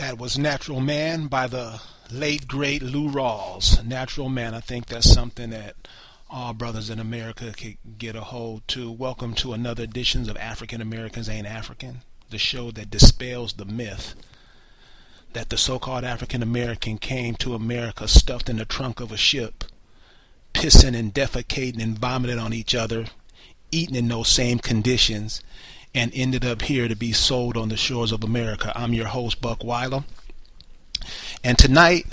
That was Natural Man by the late, great Lou Rawls. Natural Man, I think that's something that all brothers in America could get a hold to. Welcome to another edition of African Americans Ain't African, the show that dispels the myth that the so-called African American came to America stuffed in the trunk of a ship, pissing and defecating and vomiting on each other, eating in those same conditions, and ended up here to be sold on the shores of America. I'm your host, Buck Weiler. And tonight,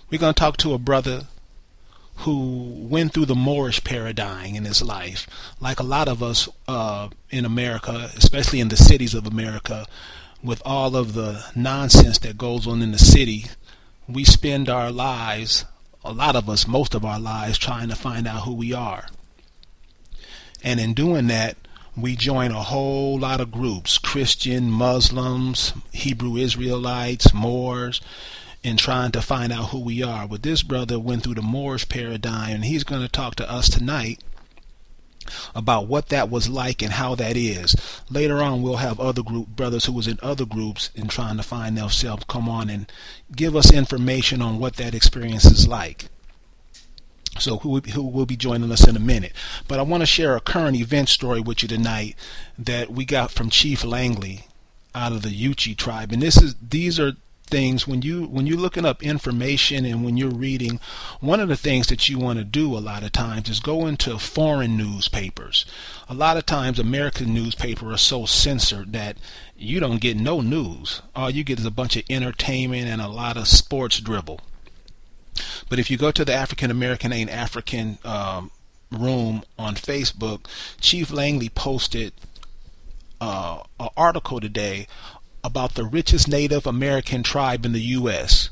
we're going to talk to a brother who went through the Moorish paradigm in his life. Like a lot of us in America, especially in the cities of America, with all of the nonsense that goes on in the city, we spend our lives, a lot of us, most of our lives, trying to find out who we are. And in doing that, we join a whole lot of groups, Christian, Muslims, Hebrew Israelites, Moors, in trying to find out who we are. But this brother went through the Moorish paradigm, and he's going to talk to us tonight about what that was like and how that is. Later on, we'll have other brothers who was in other groups and trying to find themselves come on and give us information on what that experience is like. So who will be joining us in a minute. But I want to share a current event story with you tonight that we got from Chief Langley out of the Yuchi tribe. And these are things when you're looking up information and when you're reading, one of the things that you want to do a lot of times is go into foreign newspapers. A lot of times American newspapers are so censored that you don't get no news. All you get is a bunch of entertainment and a lot of sports dribble. But if you go to the African American Ain't African room on Facebook, Chief Langley posted an article today about the richest Native American tribe in the U.S.,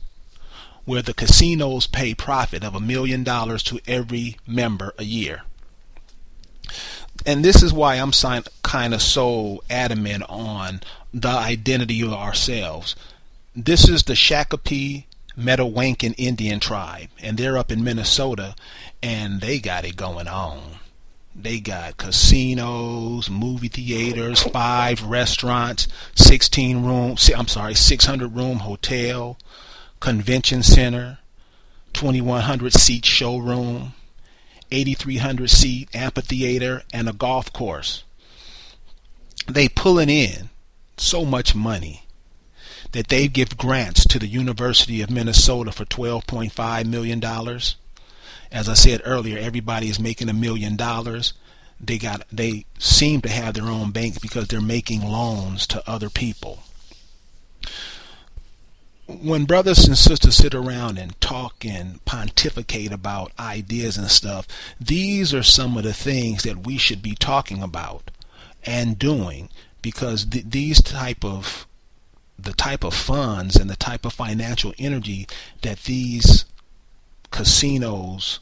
where the casinos pay profit of $1 million to every member a year. And this is why I'm kind of so adamant on the identity of ourselves. This is the Shakopee Metawankin Indian tribe, and they're up in Minnesota, and they got it going on. They got casinos, movie theaters, 5 restaurants, 600 room hotel, convention center, 2,100 seat showroom, 8,300 seat amphitheater, and a golf course. They pulling in so much money that they give grants to the University of Minnesota for $12.5 million. As I said earlier, everybody is making $1 million. They seem to have their own banks because they're making loans to other people. When brothers and sisters sit around and talk and pontificate about ideas and stuff, these are some of the things that we should be talking about and doing, because the type of funds and the type of financial energy that these casinos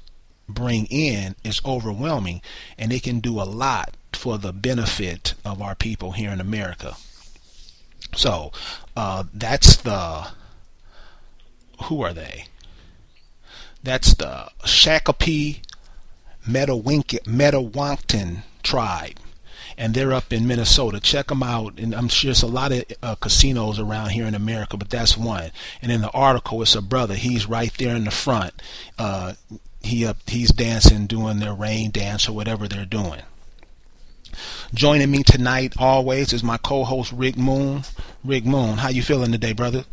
bring in is overwhelming, and they can do a lot for the benefit of our people here in America. So that's who are they? That's the Shakopee Metawankin tribe, and they're up in Minnesota. Check them out, and I'm sure there's a lot of casinos around here in America, but that's one. And in the article, it's a brother. He's right there in the front. He's dancing, doing their rain dance or whatever they're doing. Joining me tonight, always, is my co-host Rick Moon. Rick Moon, how you feeling today, brother?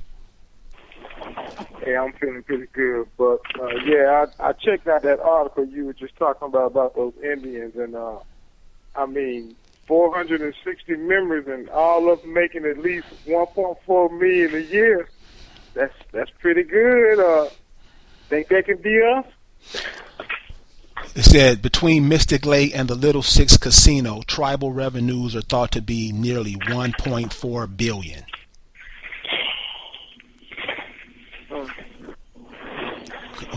Hey, I'm feeling pretty good, but I checked out that article you were just talking about those Indians, and 460 members, and all of them making at least 1.4 million a year. That's pretty good. Think that can be us? It said between Mystic Lake and the Little Six Casino, tribal revenues are thought to be nearly 1.4 billion.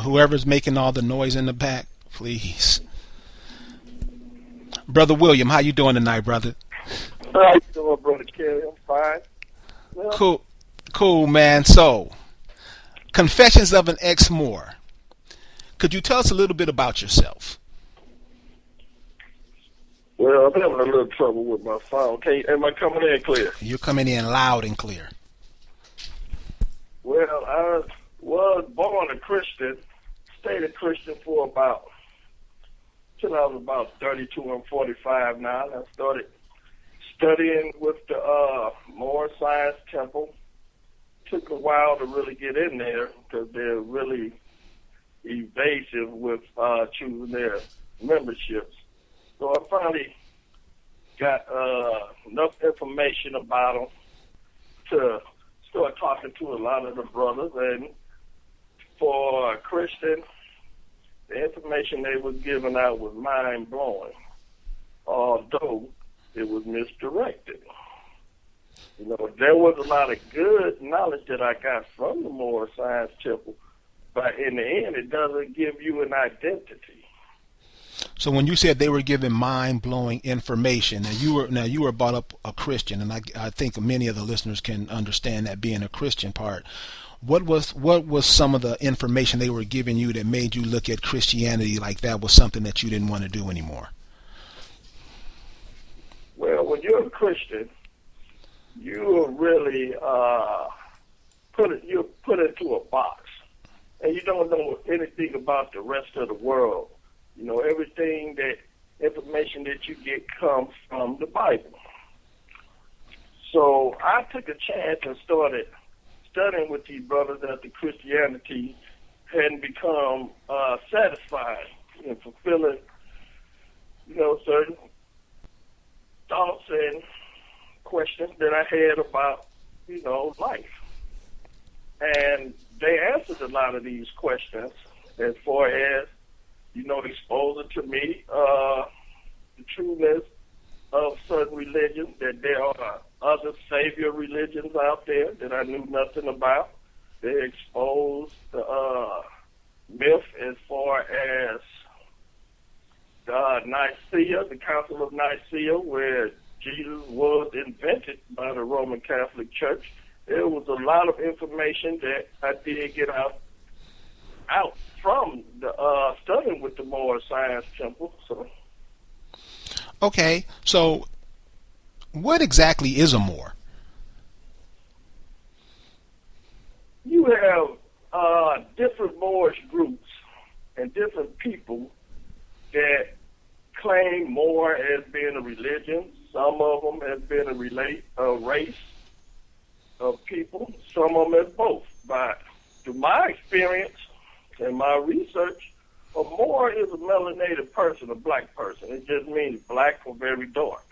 Whoever's making all the noise in the back, please. Brother William, how you doing tonight, brother? How you doing, Brother Kelly? I'm fine. Well, Cool, man. So, Confessions of an Ex Moor. Could you tell us a little bit about yourself? Well, I'm having a little trouble with my phone. Am I coming in clear? You're coming in loud and clear. I was born a Christian, stayed a Christian for about, till I was about 32 and 45 now. And I started studying with the Moorish Science Temple. Took a while to really get in there because they're really evasive with choosing their memberships. So I finally got enough information about them to start talking to a lot of the brothers. And for a Christian, the information they was giving out was mind-blowing, although it was misdirected. You know, there was a lot of good knowledge that I got from the Moorish Science Temple, but in the end, it doesn't give you an identity. So when you said they were giving mind-blowing information, you were brought up a Christian, and I think many of the listeners can understand that being a Christian part. What was some of the information they were giving you that made you look at Christianity like that was something that you didn't want to do anymore? Well, when you're a Christian, you are really you're put into a box, and you don't know anything about the rest of the world. You know, information that you get comes from the Bible. So I took a chance and started studying with these brothers after Christianity hadn't become satisfied in fulfilling, you know, certain thoughts and questions that I had about, you know, life. And they answered a lot of these questions as far as, you know, exposing to me the trueness of certain religions, that there are other savior religions out there that I knew nothing about. They exposed the myth as far as Nicaea, the Council of Nicaea, where Jesus was invented by the Roman Catholic Church. There was a lot of information that I did get out from the studying with the Moorish Science Temple. So, okay, so what exactly is a Moor? You have different Moorish groups and different people that claim Moor as being a religion. Some of them as being a race of people. Some of them as both. But through my experience and my research, a Moor is a melanated person, a black person. It just means black or very dark.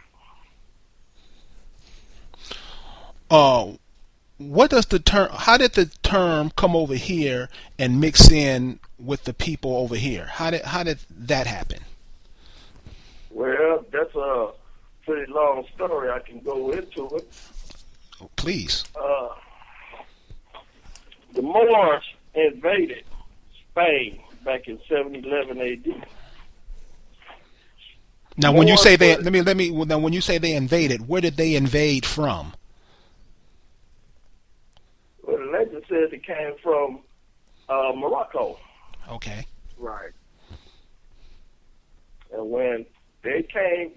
What does the term? How did the term come over here and mix in with the people over here? How did that happen? Well, that's a pretty long story. I can go into it. Oh, please. The Moors invaded Spain back in 711 AD. Now, when you say they, Now, when you say they invaded, where did they invade from? Well, the legend says it came from Morocco. Okay. Right. And when they came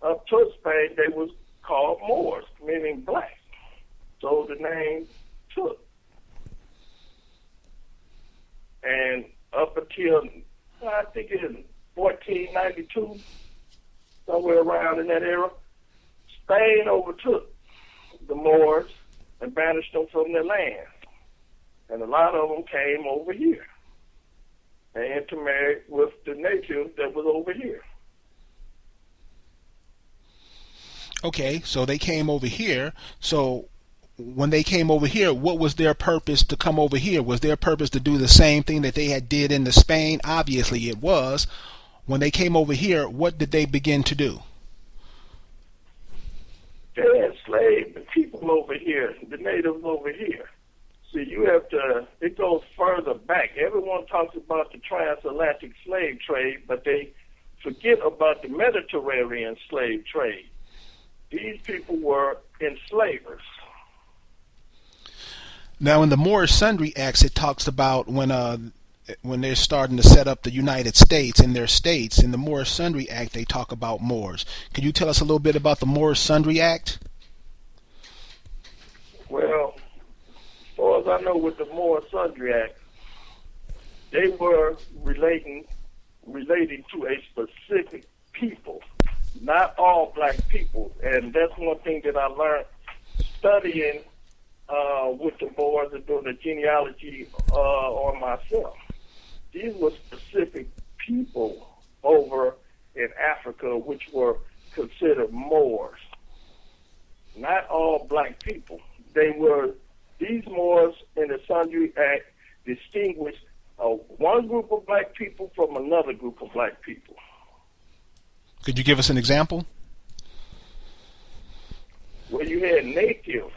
up to Spain, they was called Moors, meaning black. So the name took. And up until, I think it was 1492, somewhere around in that era, Spain overtook the Moors and banished them from their land. And a lot of them came over here and intermarried with the natives that was over here. Okay, so they came over here. So when they came over here, what was their purpose to come over here? Was their purpose to do the same thing that they had did in the Spain? Obviously it was. When they came over here, what did they begin to do? They enslaved the people over here, the natives over here. See, it goes further back. Everyone talks about the transatlantic slave trade, but they forget about the Mediterranean slave trade. These people were enslavers. Now, in the Moorish Sundry Acts, it talks about when they're starting to set up the United States in their states. In the Moorish Sundry Act, they talk about Moors. Could you tell us a little bit about the Moorish Sundry Act? Well, as far as as I know with the Moor Sundry Act, they were relating to a specific people, not all black people. And that's one thing that I learned studying with the Moors and doing the genealogy on myself. These were specific people over in Africa which were considered Moors. Not all black people. These Moors in the Sundry Act distinguished one group of black people from another group of black people. Could you give us an example? Well, you had natives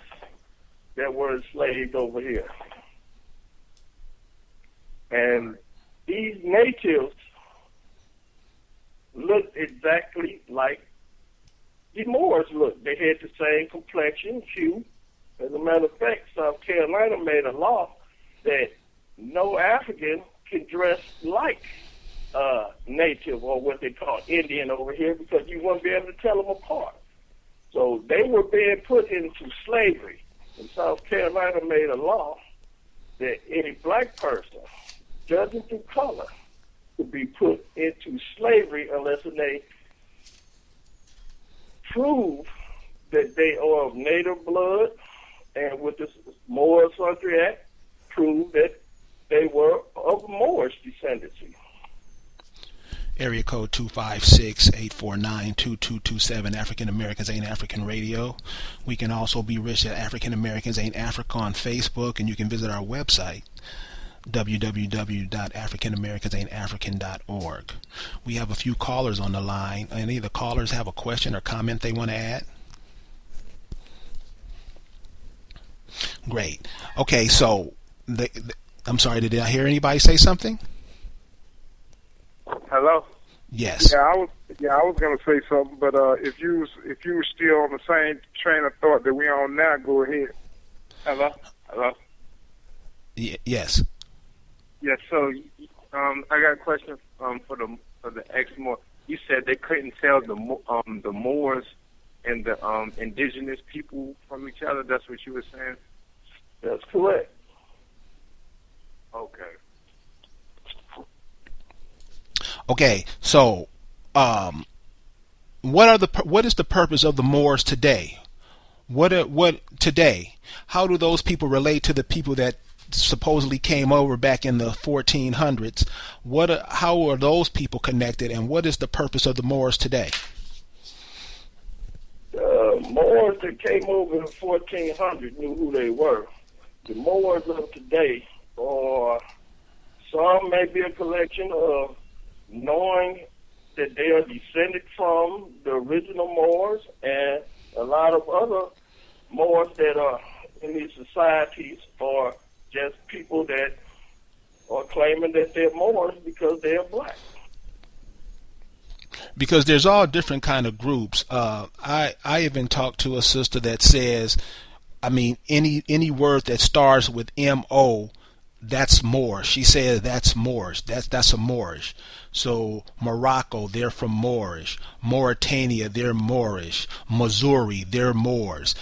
that were enslaved over here. And these natives looked exactly like the Moors looked. They had the same complexion, hue. As a matter of fact, South Carolina made a law that no African can dress like native, or what they call Indian over here, because you wouldn't be able to tell them apart. So they were being put into slavery. And South Carolina made a law that any black person, judging through color, could be put into slavery unless they prove that they are of native blood, and with the Moor Sundry Act, prove that they were of Moorish descendancy. Area code 256-849-2227. African Americans Ain't African Radio. We can also be reached at African Americans Ain't Africa on Facebook, and you can visit our website, www.africanamericansaintafrican.org. We have a few callers on the line. Any of the callers have a question or comment they want to add? Great. Okay, so I'm sorry, did I hear anybody say something? Hello. Yes. Yeah, I was gonna say something, but if you were still on the same train of thought that we're on now, go ahead. Hello. Yes. Yes. So, I got a question for the Ex Moor. You said they couldn't tell the Moors and the indigenous people from each other. That's what you were saying. That's correct. Okay. Okay, so what is the purpose of the Moors today? What today? How do those people relate to the people that supposedly came over back in the 1400s? How are those people connected, and what is the purpose of the Moors today? The Moors that came over in 1400 knew who they were. The Moors of today, or some may be a collection of knowing that they are descended from the original Moors, and a lot of other Moors that are in these societies are just people that are claiming that they're Moors because they're black. Because there's all different kind of groups. I even talked to a sister that says, I mean, any word that starts with M-O, that's Moor. She says that's Moorish. That's a Moorish. So Morocco, they're from Moorish. Mauritania, they're Moorish. Missouri, they're Moors.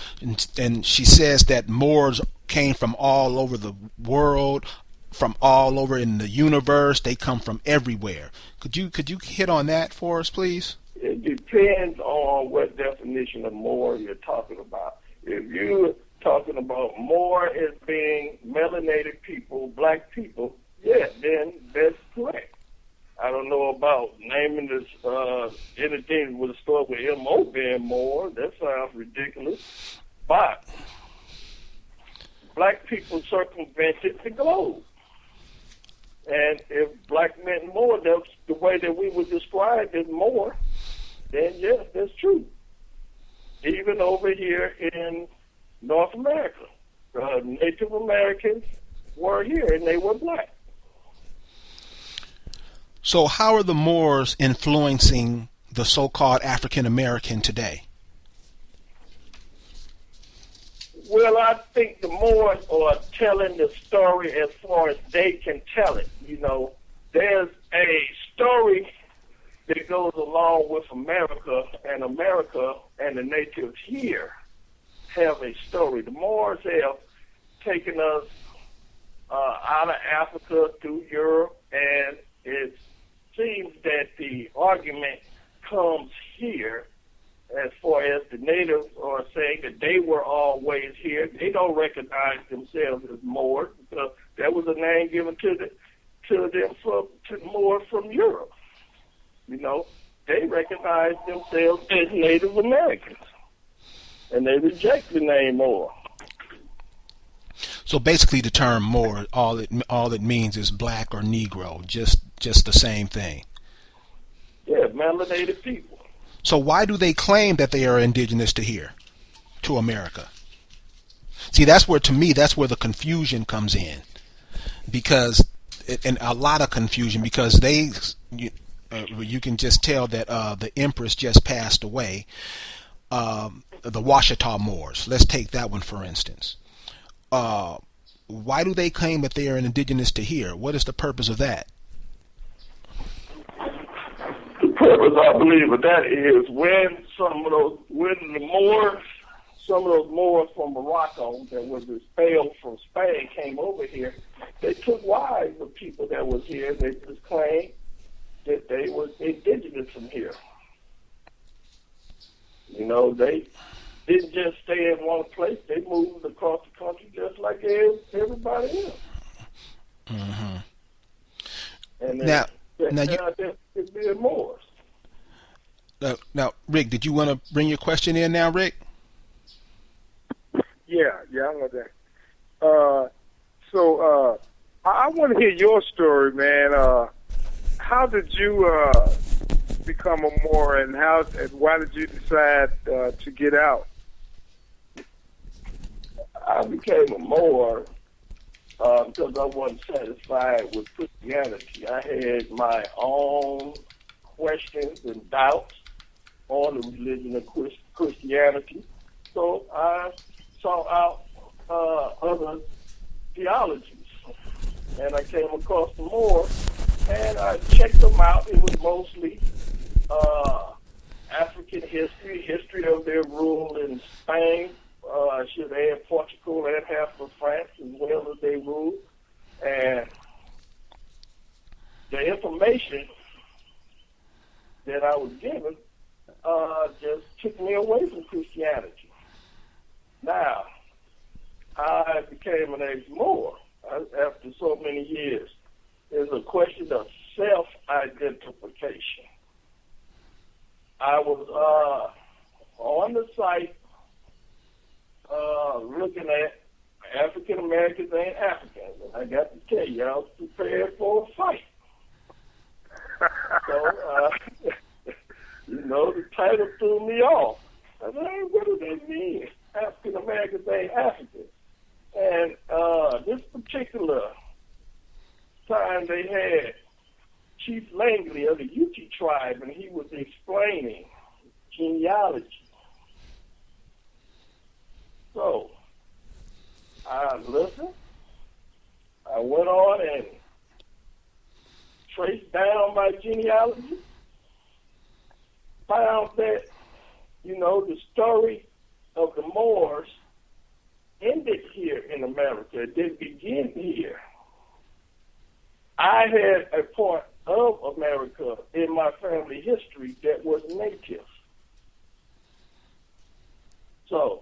And she says that Moors came from all over the world, from all over in the universe. They come from everywhere. Could you hit on that for us, please? It depends on what definition of Moor you're talking about. If you're talking about Moor as being melanated people, black people, yeah, then that's correct. I don't know about naming this anything with a start with M-O being Moor. That sounds ridiculous. But black people circumvented the globe. And if black meant Moor, that's the way that we would describe it Moor, then yes, that's true. Even over here in North America, Native Americans were here and they were black. So how are the Moors influencing the so-called African American today? Well, I think the Moors are telling the story as far as they can tell it. You know, there's a story that goes along with America and the natives here have a story. The Moors have taken us out of Africa through Europe, and it seems that the argument comes here as far as the natives are saying that they were always here. They don't recognize themselves as Moors because that was a name given to them from Moor from Europe. You know, they recognize themselves as Native Americans, and they reject the name Moor. So basically, the term Moor, all it means is black or Negro, just the same thing. Yeah, melanated people. So why do they claim that they are indigenous to here, to America? See, that's where the confusion comes in, because and a lot of confusion because you can just tell that the Empress just passed away. The Washita Moors. Let's take that one for instance. Why do they claim that they are indigenous to here? What is the purpose of that? The purpose, I believe, of that is when some of those Moors from Morocco that was expelled from Spain came over here, they took wives of people that was here. They just claimed that they was indigenous from here. You know, they didn't just stay in one place. They moved across the country just like everybody else. Mm-hmm. And now it's being Moors. Now, Rick, did you want to bring your question in now, Rick? Yeah, I want that. So I want to hear your story, man. How did you become a Moor, and why did you decide to get out? I became a Moor because I wasn't satisfied with Christianity. I had my own questions and doubts on the religion of Christianity. So I sought out other theologies, and I came across the Moor, and I checked them out. It was mostly African history of their rule in Spain. I should add Portugal and half of France as well as they ruled. And the information that I was given just took me away from Christianity. Now, I became an Ex Moor after so many years. It's a question of self-identification. I was on the site looking at African Americans and Africans, and I got to tell you, I was prepared for a fight. So, you know, the title threw me off. I said, hey, what do they mean, African Americans and Africans? And this particular time they had Chief Langley of the Ute tribe, and he was explaining genealogy. So I listened. I went on and traced down my genealogy, found that, you know, the story of the Moors ended here in America. It didn't begin here. I had a part of America in my family history that was native. So,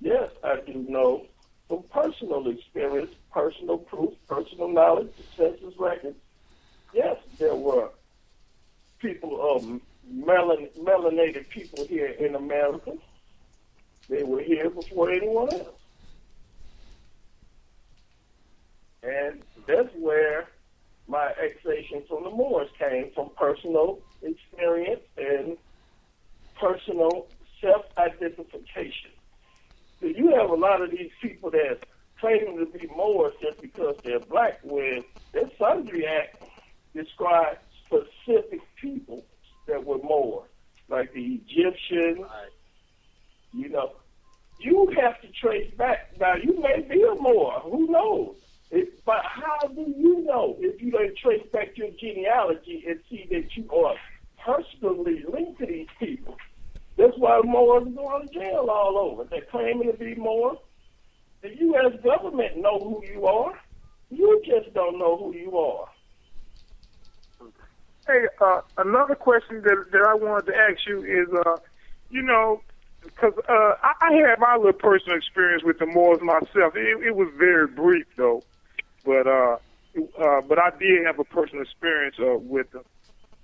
yes, I do know from personal experience, personal proof, personal knowledge, census records. Yes, there were people of melanated people here in America. They were here before anyone else. And that's where my excitation from the Moors came, from personal experience and personal self-identification. So you have a lot of these people that claiming to be Moors just because they're black, when the Sundry Act describes specific people that were Moors, like the Egyptians. You know, you have to trace back. Now, you may be a Moor, who knows? But how do you know if you don't trace back your genealogy and see that you are personally linked to these people? That's why Moors are going to jail all over. They're claiming to be Moors. The U.S. government know who you are. You just don't know who you are. Hey, another question that I wanted to ask you is, you know, because I had my little personal experience with the Moors myself. It was very brief though, but I did have a personal experience with them.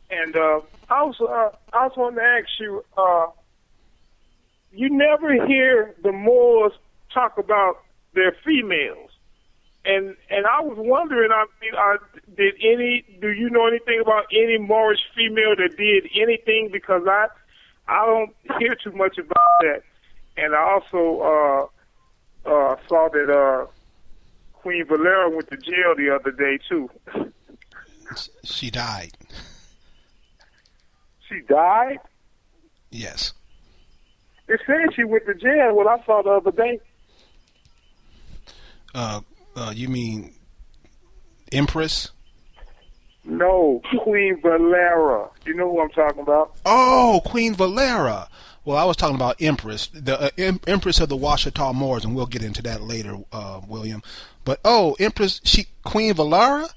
And I was wanting to ask you, you never hear the Moors talk about their females. And I was wondering, I mean, do you know anything about any Moorish female that did anything? Because I don't hear too much about that. And I also saw that Queen Valera went to jail the other day too. She died. She died? Yes. It said she went to jail. What I saw the other day. You mean Empress? No, Queen Valera. You know who I'm talking about? Oh, Queen Valera. Well, I was talking about Empress, the Empress of the Washita Moors, and we'll get into that later, William. But Empress, Queen Valera?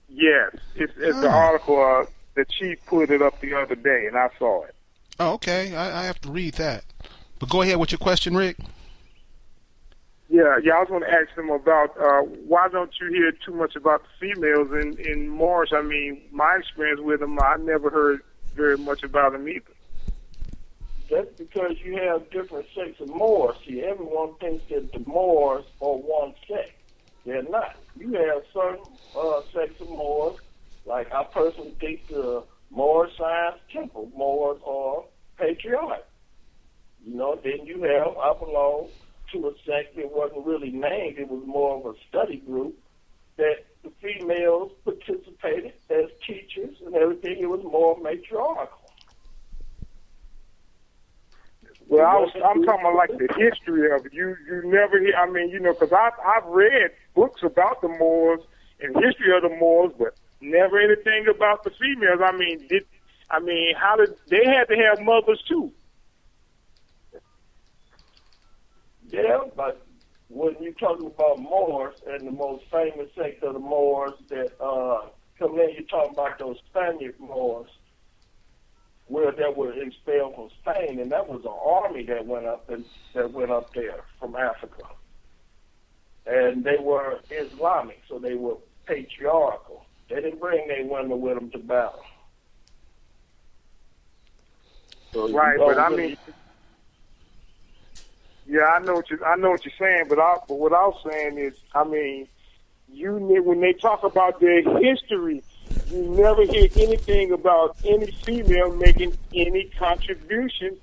Yes, it's the article. The chief put it up the other day, and I saw it. Oh, okay. I have to read that. But go ahead with your question, Rick. Yeah, I was going to ask them about why don't you hear too much about the females in Moorish? I mean, my experience with them, I never heard very much about them either. That's because you have different sects of Moors. See, everyone thinks that the Moors are one sect. They're not. You have certain sects of Moors, like I personally think the Moorish Science Temple Moors are patriotic. You know, then you have, I belong to a sect that wasn't really named. It was more of a study group that the females participated as teachers and everything. It was more matriarchal. Well, I'm talking about like the history of it. You never hear. I mean, you know, because I've read books about the Moors and history of the Moors, but never anything about the females. How did they had to have mothers too? Yeah, but when you're talking about Moors and the most famous sect of the Moors that come in, you're talking about those Spaniard Moors, where they were expelled from Spain, and that was an army that went up there from Africa, and they were Islamic, so they were patriarchal. They didn't bring their women with them to battle. So right, but I mean. Yeah, I know what you're saying, but what I was saying is, I mean, when they talk about their history, you never hear anything about any female making any contribution,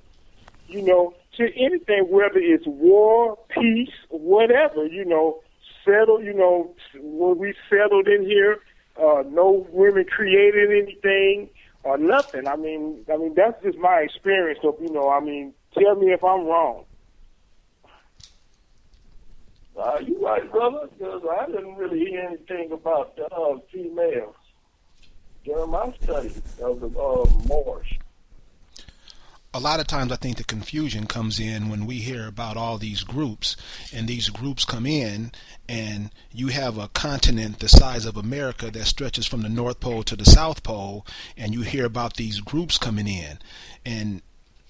you know, to anything, whether it's war, peace, whatever, you know, when we settled in here, no women created anything or nothing. I mean, that's just my experience of, you know, I mean, tell me if I'm wrong. You're right, brother, because I didn't really hear anything about the females during my study of the Moors. A lot of times I think the confusion comes in when we hear about all these groups, and these groups come in, and you have a continent the size of America that stretches from the North Pole to the South Pole, and you hear about these groups coming in. And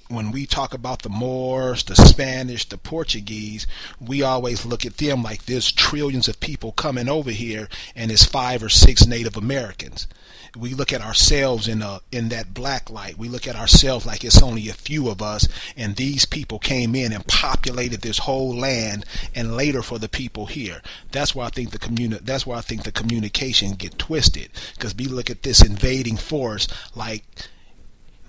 when we talk about the Moors, the Spanish, the Portuguese, we always look at them like there's trillions of people coming over here and it's 5 or 6 Native Americans. We look at ourselves in that black light. We look at ourselves like it's only a few of us, and these people came in and populated this whole land, and later for the people here. That's why I think the communication get twisted, because we look at this invading force like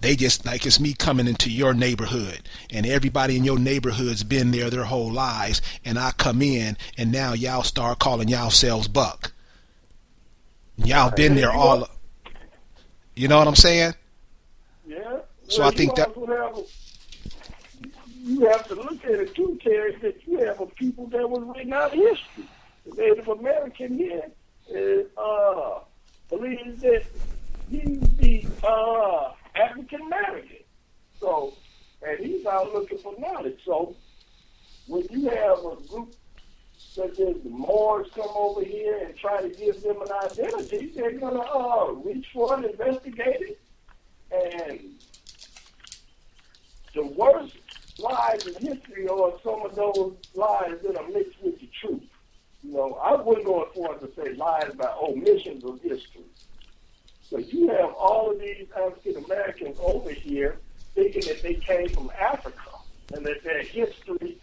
they just like it's me coming into your neighborhood, and everybody in your neighborhood's been there their whole lives, and I come in and now y'all start calling y'allselves buck. Y'all been there all. You know what I'm saying? Yeah. So I think that you have to look at it too, Terry, that you have a people that was written out of history. The Native American here believes that he's the African American. So, and he's out looking for knowledge. So, when you have a group such as the Moors come over here and try to give them an identity, they're going to reach for it, investigate it, and the worst lies in history are some of those lies that are mixed with the truth. You know, I wouldn't go as far as to say lies by omissions of history. So you have all of these African Americans over here thinking that they came from Africa and that their history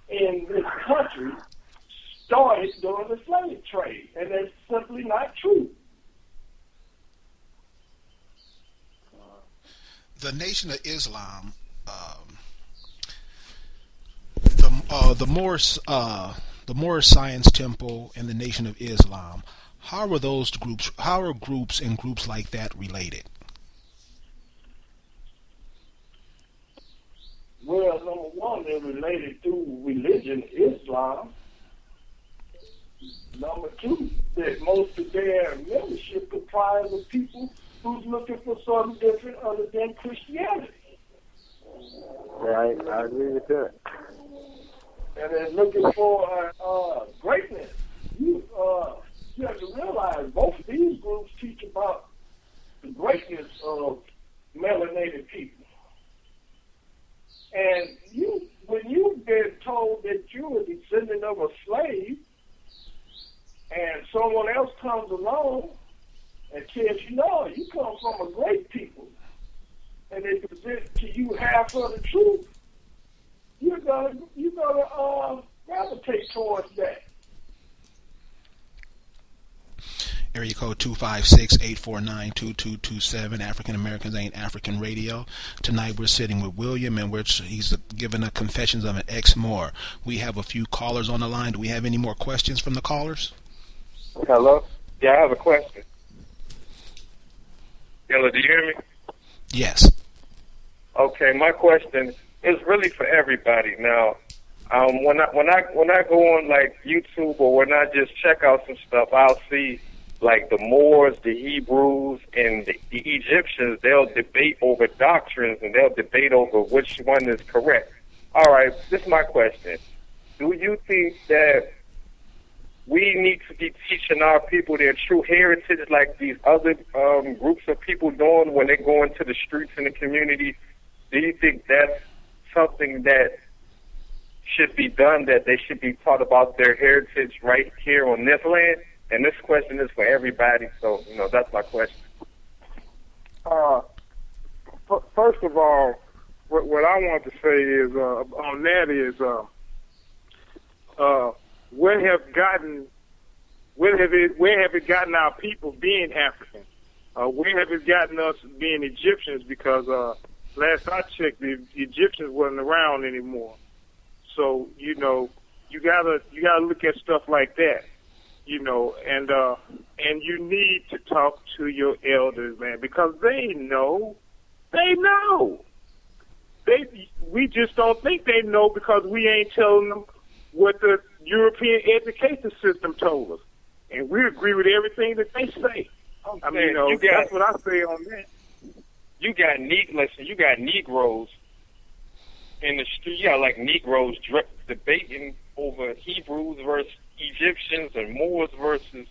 in this country started during the slave trade, and that's simply not true. The Nation of Islam, the Moorish Science Temple, and the Nation of Islam. How are those groups? How are groups and groups like that related? Well, number one, they're related through religion, Islam. Number two, that most of their membership comprises of people who's looking for something different other than Christianity. Right, I agree with that. And they're looking for greatness. You have to realize both of these groups teach about the greatness of melanated people. And when you've been told that you're a descendant of a slave, and someone else comes along and tells you, no, you come from a great people, and they present to you half of the truth, you're gonna gravitate towards that. Area code 256-849-2227. African Americans Ain't African Radio. Tonight we're sitting with William, and he's giving a confessions of an Ex Moor. We have a few callers on the line. Do we have any more questions from the callers? Hello? Yeah, I have a question. Hello, do you hear me? Yes. Okay, my question is really for everybody. Now, when I go on like YouTube or when I just check out some stuff, I'll see like the Moors, the Hebrews, and the Egyptians. They'll debate over doctrines and they'll debate over which one is correct. All right, this is my question. Do you think that we need to be teaching our people their true heritage like these other groups of people doing when they go into the streets in the community? Do you think that's something that should be done, that they should be taught about their heritage right here on this land? And this question is for everybody, so, that's my question. First of all, what I want to say is, on that is, where have it gotten our people being African? Where have it gotten us being Egyptians? Because last I checked, the Egyptians wasn't around anymore. So you gotta look at stuff like that, and you need to talk to your elders, man, because they know. We just don't think they know because we ain't telling them what the European education system told us. And we agree with everything that they say. That's what I say on that. You got Negroes in the street. You got like Negroes debating over Hebrews versus Egyptians and Moors versus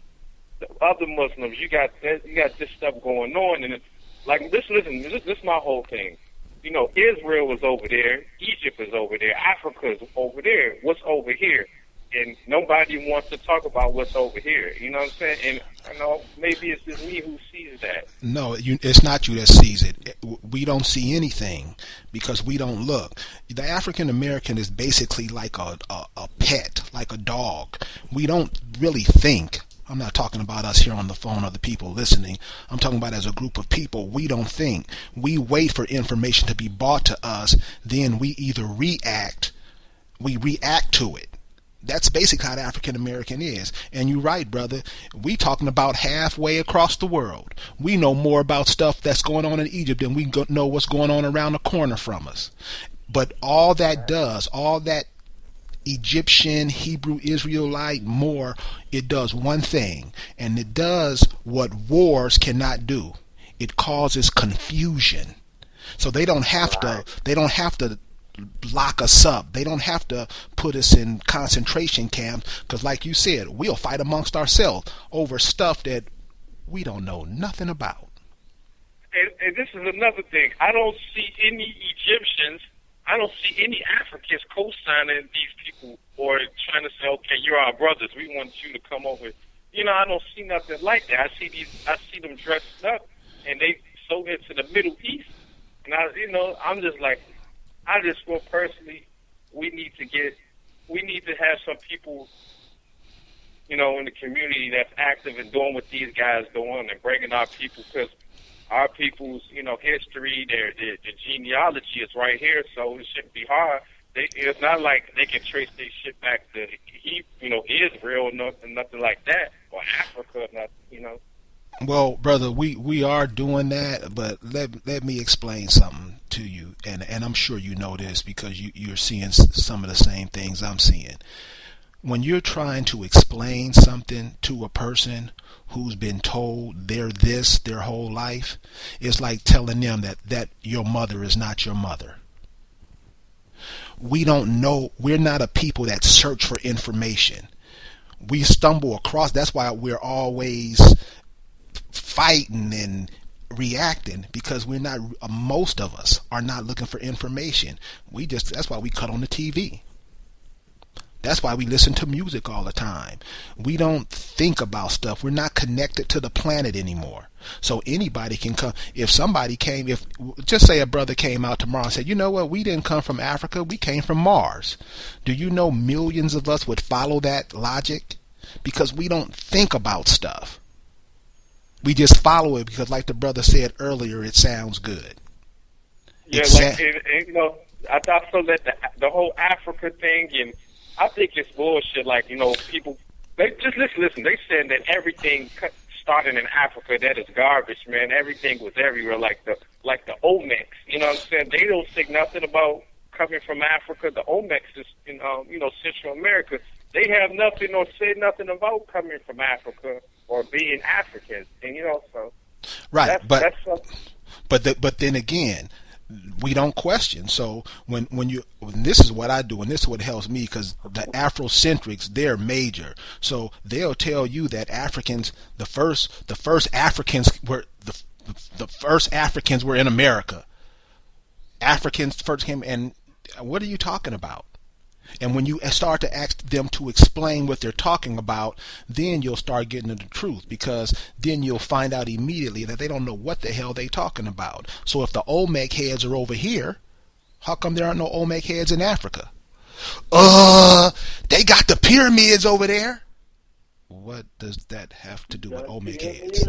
the other Muslims. You got this stuff going on, and it's like this is my whole thing. Israel is over there, Egypt is over there, Africa is over there. What's over here? And nobody wants to talk about what's over here. You know what I'm saying? And I know maybe it's just me who sees that. No, it's not you that sees it. We don't see anything because we don't look. The African American is basically like a pet, like a dog. We don't really think. I'm not talking about us here on the phone or the people listening. I'm talking about as a group of people. We don't think. We wait for information to be brought to us. Then we either react to it. That's basically how the African American is. And you're right, brother. We talking about halfway across the world. We know more about stuff that's going on in Egypt than we know what's going on around the corner from us. But all that Egyptian, Hebrew, Israelite, Moor, it does one thing, and it does what wars cannot do. It causes confusion. So they don't have to lock us up. They don't have to put us in concentration camps, because like you said, we'll fight amongst ourselves over stuff that we don't know nothing about. And this is another thing. I don't see any Egyptians, I don't see any Africans co-signing these people or trying to say, okay, you're our brothers. We want you to come over. I don't see nothing like that. I see them dressed up, and they so into the Middle East. And I'm just like, I just feel personally, we need to have some people, in the community that's active and doing what these guys doing and bringing our people, because our people's, history, their genealogy is right here, so it shouldn't be hard. It's not like they can trace their shit back to, Israel, nothing like that, or Africa, nothing. Well, brother, we are doing that, but let me explain something to you, and I'm sure you know this because you're seeing some of the same things I'm seeing. When you're trying to explain something to a person who's been told they're this their whole life, it's like telling them that your mother is not your mother. We don't know. We're not a people that search for information. We stumble across. That's why we're always fighting and reacting, because we're not. Most of us are not looking for information. That's why we cut on the TV. That's why we listen to music all the time. We don't think about stuff. We're not connected to the planet anymore. So anybody can come. If somebody came, just say a brother came out tomorrow and said, you know what, we didn't come from Africa, we came from Mars. Do you know millions of us would follow that logic? Because we don't think about stuff. We just follow it because, like the brother said earlier, it sounds good. Yeah, I feel that the whole Africa thing, and I think it's bullshit. Like, people, they just listen. They said that everything started in Africa. That is garbage, man. Everything was everywhere, like the Olmecs. You know what I'm saying? They don't say nothing about coming from Africa. The Olmecs is in, Central America. They have nothing or say nothing about coming from Africa or being Africans. And so right. That's but then again, we don't question. So when this is what I do, and this is what helps me, because the Afrocentrics, they're major. So they'll tell you that Africans, the first Africans were the first Africans were in America. Africans first came, and what are you talking about? And when you start to ask them to explain what they're talking about, then you'll start getting to the truth, because then you'll find out immediately that they don't know what the hell they're talking about. So if the Olmec heads are over here, how come there aren't no Olmec heads in Africa? They got the pyramids over there. What does that have to do with Olmec heads?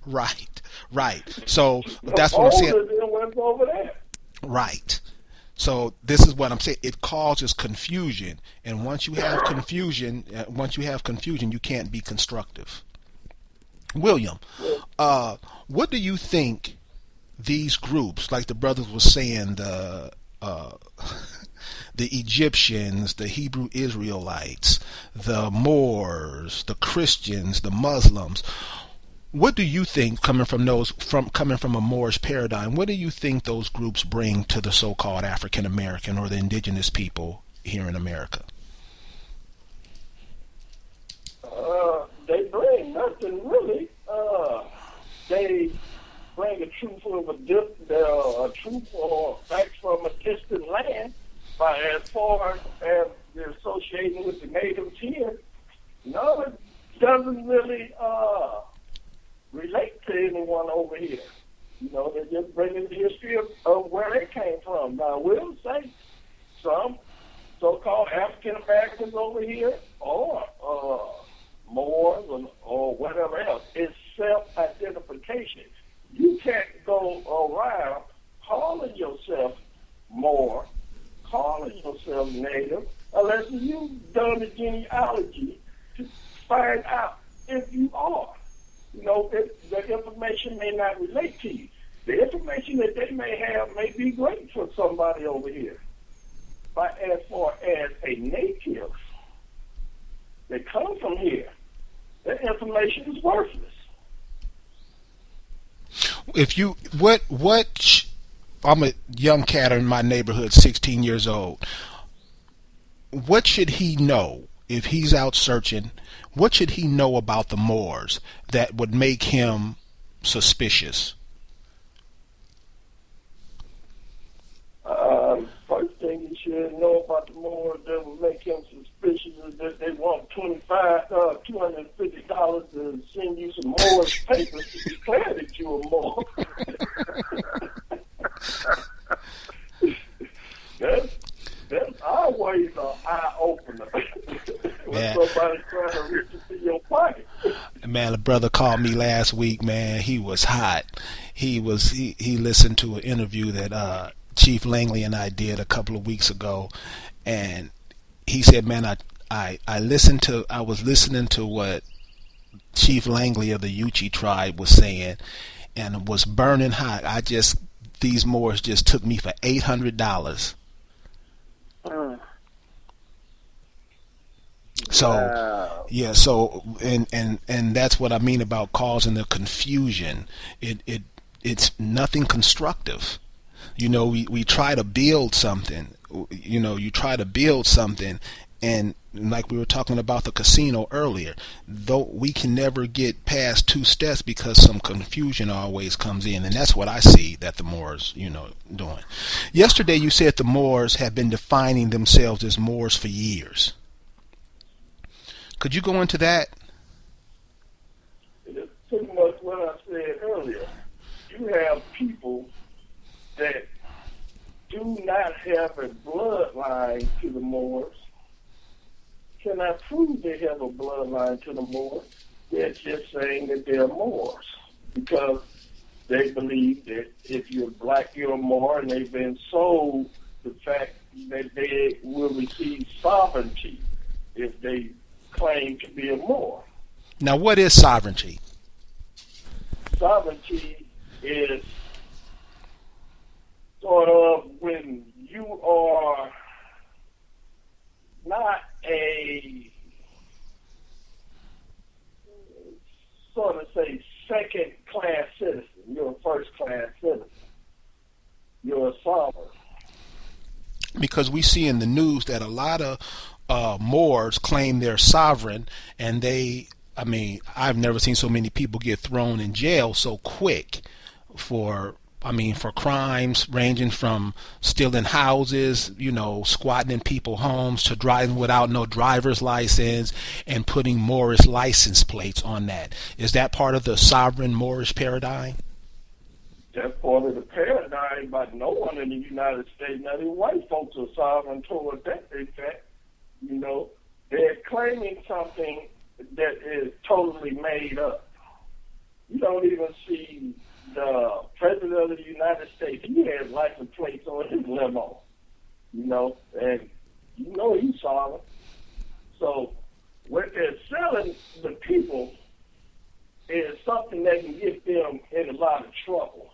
Right. So that's what I'm saying. Right. So this is what I'm saying. It causes confusion, and once you have confusion, you can't be constructive. William, what do you think these groups, like the brothers were saying, the Egyptians, the Hebrew Israelites, the Moors, the Christians, the Muslims, what do you think, coming from a Moorish paradigm, what do you think those groups bring to the so-called African American or the indigenous people here in America? They bring nothing really. They bring a truth or facts from a distant land, but as far as they're associating with the natives here, no, it doesn't really relate to anyone over here. They're just bringing the history of where they came from. Now, we'll say some so-called African Americans over here, or Moors, or whatever else. It's self-identification. You can't go around calling yourself Moor, calling yourself Native, unless you've done the genealogy to find out if you are. The information may not relate to you. The information that they may have may be great for somebody over here. But as far as a native that come from here, that information is worthless. If you I'm a young cat in my neighborhood, 16 years old. What should he know if he's out searching? What should he know about the Moors that would make him suspicious? First thing you should know about the Moors that would make him suspicious is that they want $250 to send you some Moorish papers to declare that you're a Moor. That's always an eye opener when somebody's trying to reach into your pocket. Man, a brother called me last week. Man, he was hot. He listened to an interview that Chief Langley and I did a couple of weeks ago, and he said, "Man, I was listening to what Chief Langley of the Yuchi tribe was saying, and it was burning hot. These Moors just took me for $800." So wow. yeah, so and that's what I mean about causing the confusion. It's nothing constructive. We try to build something. You try to build something, and like we were talking about the casino earlier, though we can never get past two steps because some confusion always comes in, and that's what I see that the Moors, doing. Yesterday you said the Moors have been defining themselves as Moors for years. Could you go into that? It's pretty much what I said earlier. You have people that do not have a bloodline to the Moors, cannot prove they have a bloodline to the Moors. They're just saying that they're Moors because they believe that if you're black, you're a Moor, and they've been sold the fact that they will receive sovereignty if they claim to be a Moor. Now, what is sovereignty? Sovereignty is sort of when you are not a sort of say second-class citizen. You're a first-class citizen. You're a sovereign. Because we see in the news that a lot of Moors claim they're sovereign, and I've never seen so many people get thrown in jail so quick for crimes ranging from stealing houses, squatting in people's homes, to driving without no driver's license and putting Moorish license plates on that. Is that part of the sovereign Moorish paradigm? That's part of the paradigm, but no one in the United States, now the white folks are sovereign toward that effect. They're claiming something that is totally made up. You don't even see the President of the United States. He has license plates on his limo, and he's sovereign. So what they're selling the people is something that can get them in a lot of trouble.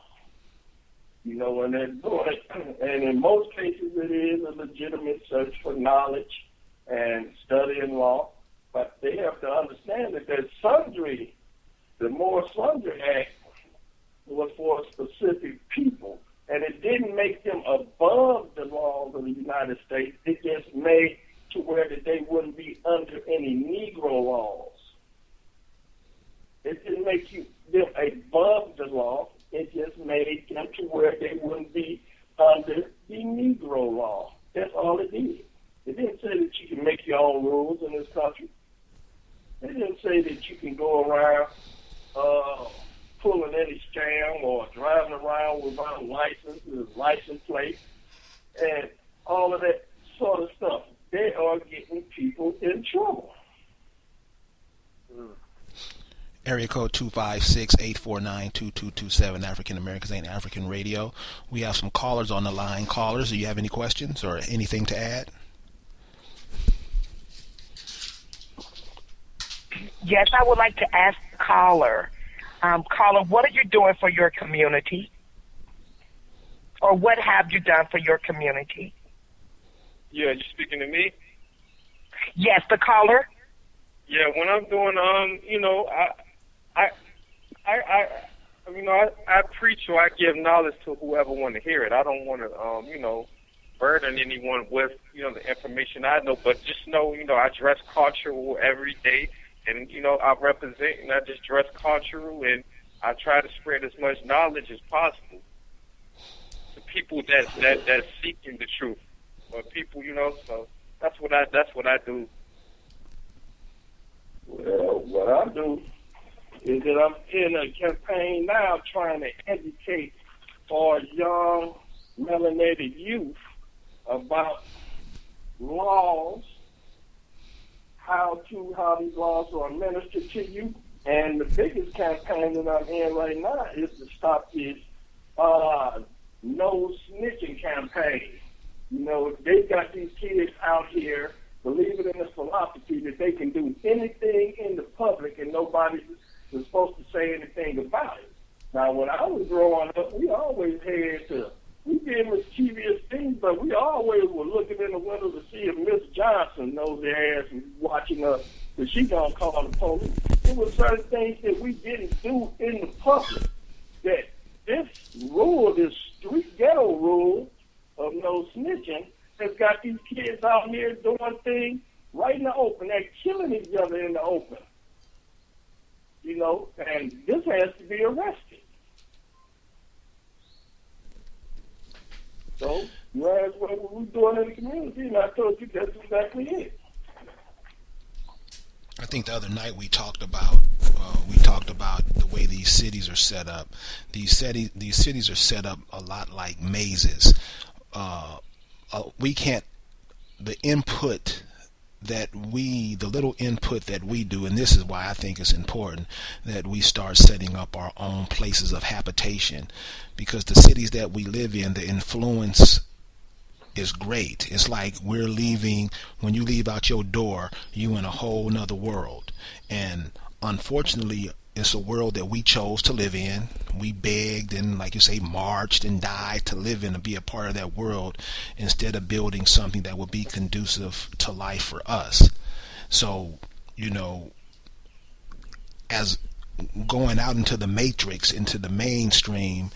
When they're doing it, and in most cases it is a legitimate search for knowledge and studying law, but they have to understand that there's sundry. The Moor Sundry Act was for a specific people, and it didn't make them above the laws of the United States. It just made to where that they wouldn't be under any Negro laws. It didn't make them above the law. It just made them to where they wouldn't be under the Negro law. That's all it did. It didn't say that you can make your own rules in this country. It didn't say that you can go around pulling any scam or driving around without license plate, and all of that sort of stuff. They are getting people in trouble. Area code 256-849-2227, African Americans Ain't African Radio. We have some callers on the line. Callers, do you have any questions or anything to add? Yes, I would like to ask the caller. Caller, what are you doing for your community? Or what have you done for your community? Yeah, you speaking to me? Yes, the caller. Yeah, when I'm doing, I preach or I give knowledge to whoever want to hear it. I don't want to, burden anyone with, the information I know, but just know, I dress cultural every day, and, I represent and I just dress cultural, and I try to spread as much knowledge as possible to people that's seeking the truth, or people, so that's what I do. Well, what I do is that I'm in a campaign now trying to educate our young melanated youth about laws, how these laws are administered to you. And the biggest campaign that I'm in right now is to stop this no snitching campaign. They got these kids out here believing in this philosophy that they can do anything in the public and nobody was supposed to say anything about it. Now, when I was growing up, we did mischievous things, but we always were looking in the window to see if Miss Johnson knows their ass and watching us, because she gonna call the police. There were certain things that we didn't do in the public. That this rule, this street ghetto rule of no snitching, has got these kids out here doing things right in the open. They're killing each other in the open. And this has to be arrested. So you asked what we're doing in the community, and I told you that's exactly it. I think the other night we talked about the way these cities are set up. These cities are set up a lot like mazes. We can't the little input that we do, and this is why I think it's important that we start setting up our own places of habitation, because the cities that we live in, the influence is great. It's like when you leave out your door, you in a whole nother world. And unfortunately, it's a world that we chose to live in. We begged and, like you say, marched and died to live in, to be a part of that world, instead of building something that would be conducive to life for us. So, as going out into the matrix, into the mainstream,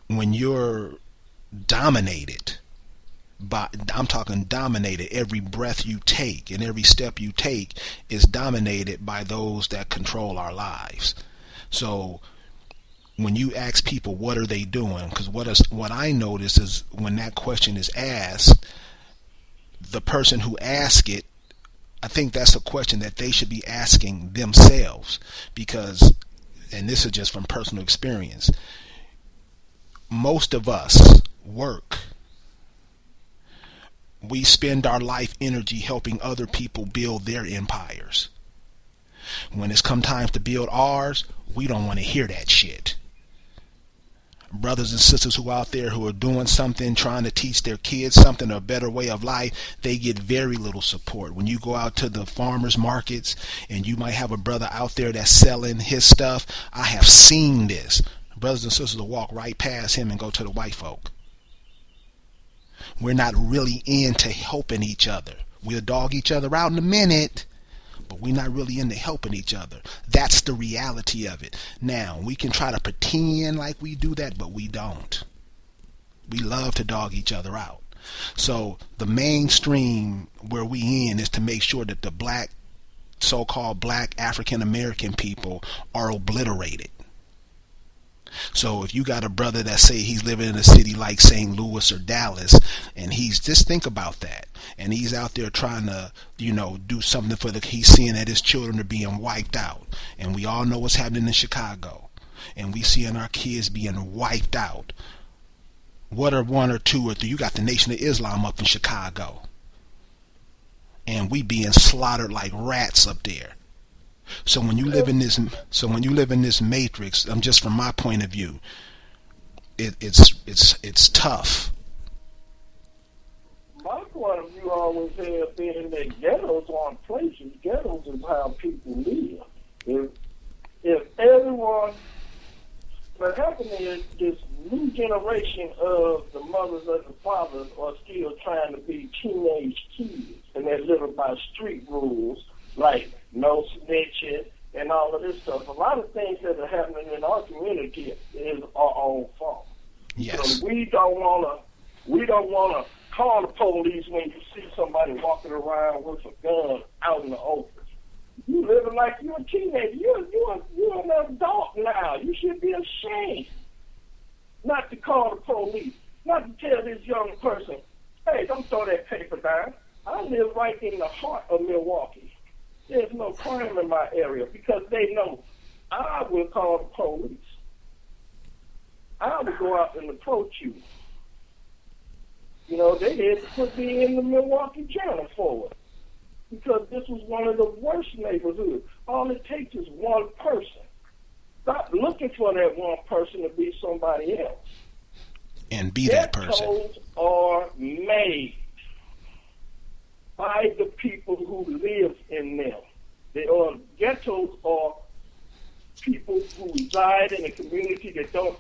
when you're dominated, I'm talking dominated, every breath you take and every step you take is dominated by those that control our lives. So when you ask people what are they doing, because what I notice is when that question is asked, the person who asks it, I think that's a question that they should be asking themselves, because, and this is just from personal experience, most of us work. We spend our life energy helping other people build their empires. When it's come time to build ours, we don't want to hear that shit. Brothers and sisters who out there who are doing something, trying to teach their kids something, a better way of life, they get very little support. When you go out to the farmers markets and you might have a brother out there that's selling his stuff, I have seen this. Brothers and sisters will walk right past him and go to the white folk. We're not really into helping each other. We'll dog each other out in a minute, but we're not really into helping each other. That's the reality of it. Now, we can try to pretend like we do that, but we don't. We love to dog each other out. So the mainstream where we in is to make sure that the so-called black African American people are obliterated. So if you got a brother that say he's living in a city like St. Louis or Dallas, and just think about that, and he's out there trying to, do something he's seeing that his children are being wiped out, and we all know what's happening in Chicago, and we seeing our kids being wiped out. What are one or two or three? You got the Nation of Islam up in Chicago, and we being slaughtered like rats up there. So when you live in this matrix, just from my point of view, it's tough. My point of view always has been that ghettos aren't places. Ghettos is how people live. If everyone, what happened is this new generation of the mothers and the fathers are still trying to be teenage kids, and they're living by street rules like no snitching and all of this stuff. A lot of things that are happening in our community is our own fault. Yes. So we don't wanna call the police when you see somebody walking around with a gun out in the open. You living like you're a teenager. You're an adult now. You should be ashamed not to call the police, not to tell this young person, hey, don't throw that paper down. I live right in the heart of Milwaukee. There's no crime in my area because they know I will call the police. I will go out and approach you. You know, they had to put me in the Milwaukee Journal for it because this was one of the worst neighborhoods. All it takes is one person. Stop looking for that one person to be somebody else. And be that person. Ghettos are made by the people who live in them. Ghettos are people who reside in a community that don't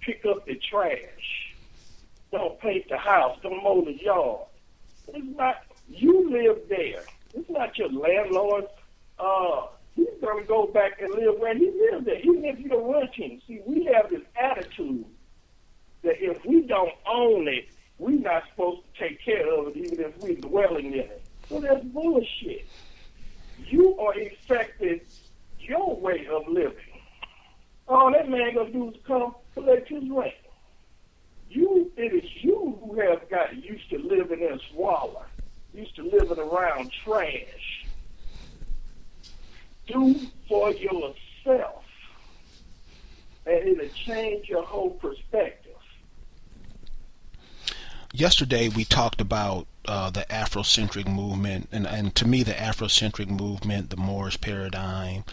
pick up the trash, don't paint the house, don't mow the yard. It's not, you live there. It's not your landlord. He's going to go back and live where he lives there, even if you're renting. See, we have this attitude that if we don't own it, we're not supposed to take care of it, even if we're dwelling in it. Well, that's bullshit. You are affecting your way of living. All that man gonna do is come collect his rent. It is you who have got used to living in a squalor, used to living around trash. Do for yourself, and it'll change your whole perspective. Yesterday we talked about the Afrocentric movement, and to me the Afrocentric movement, the Moorish paradigm,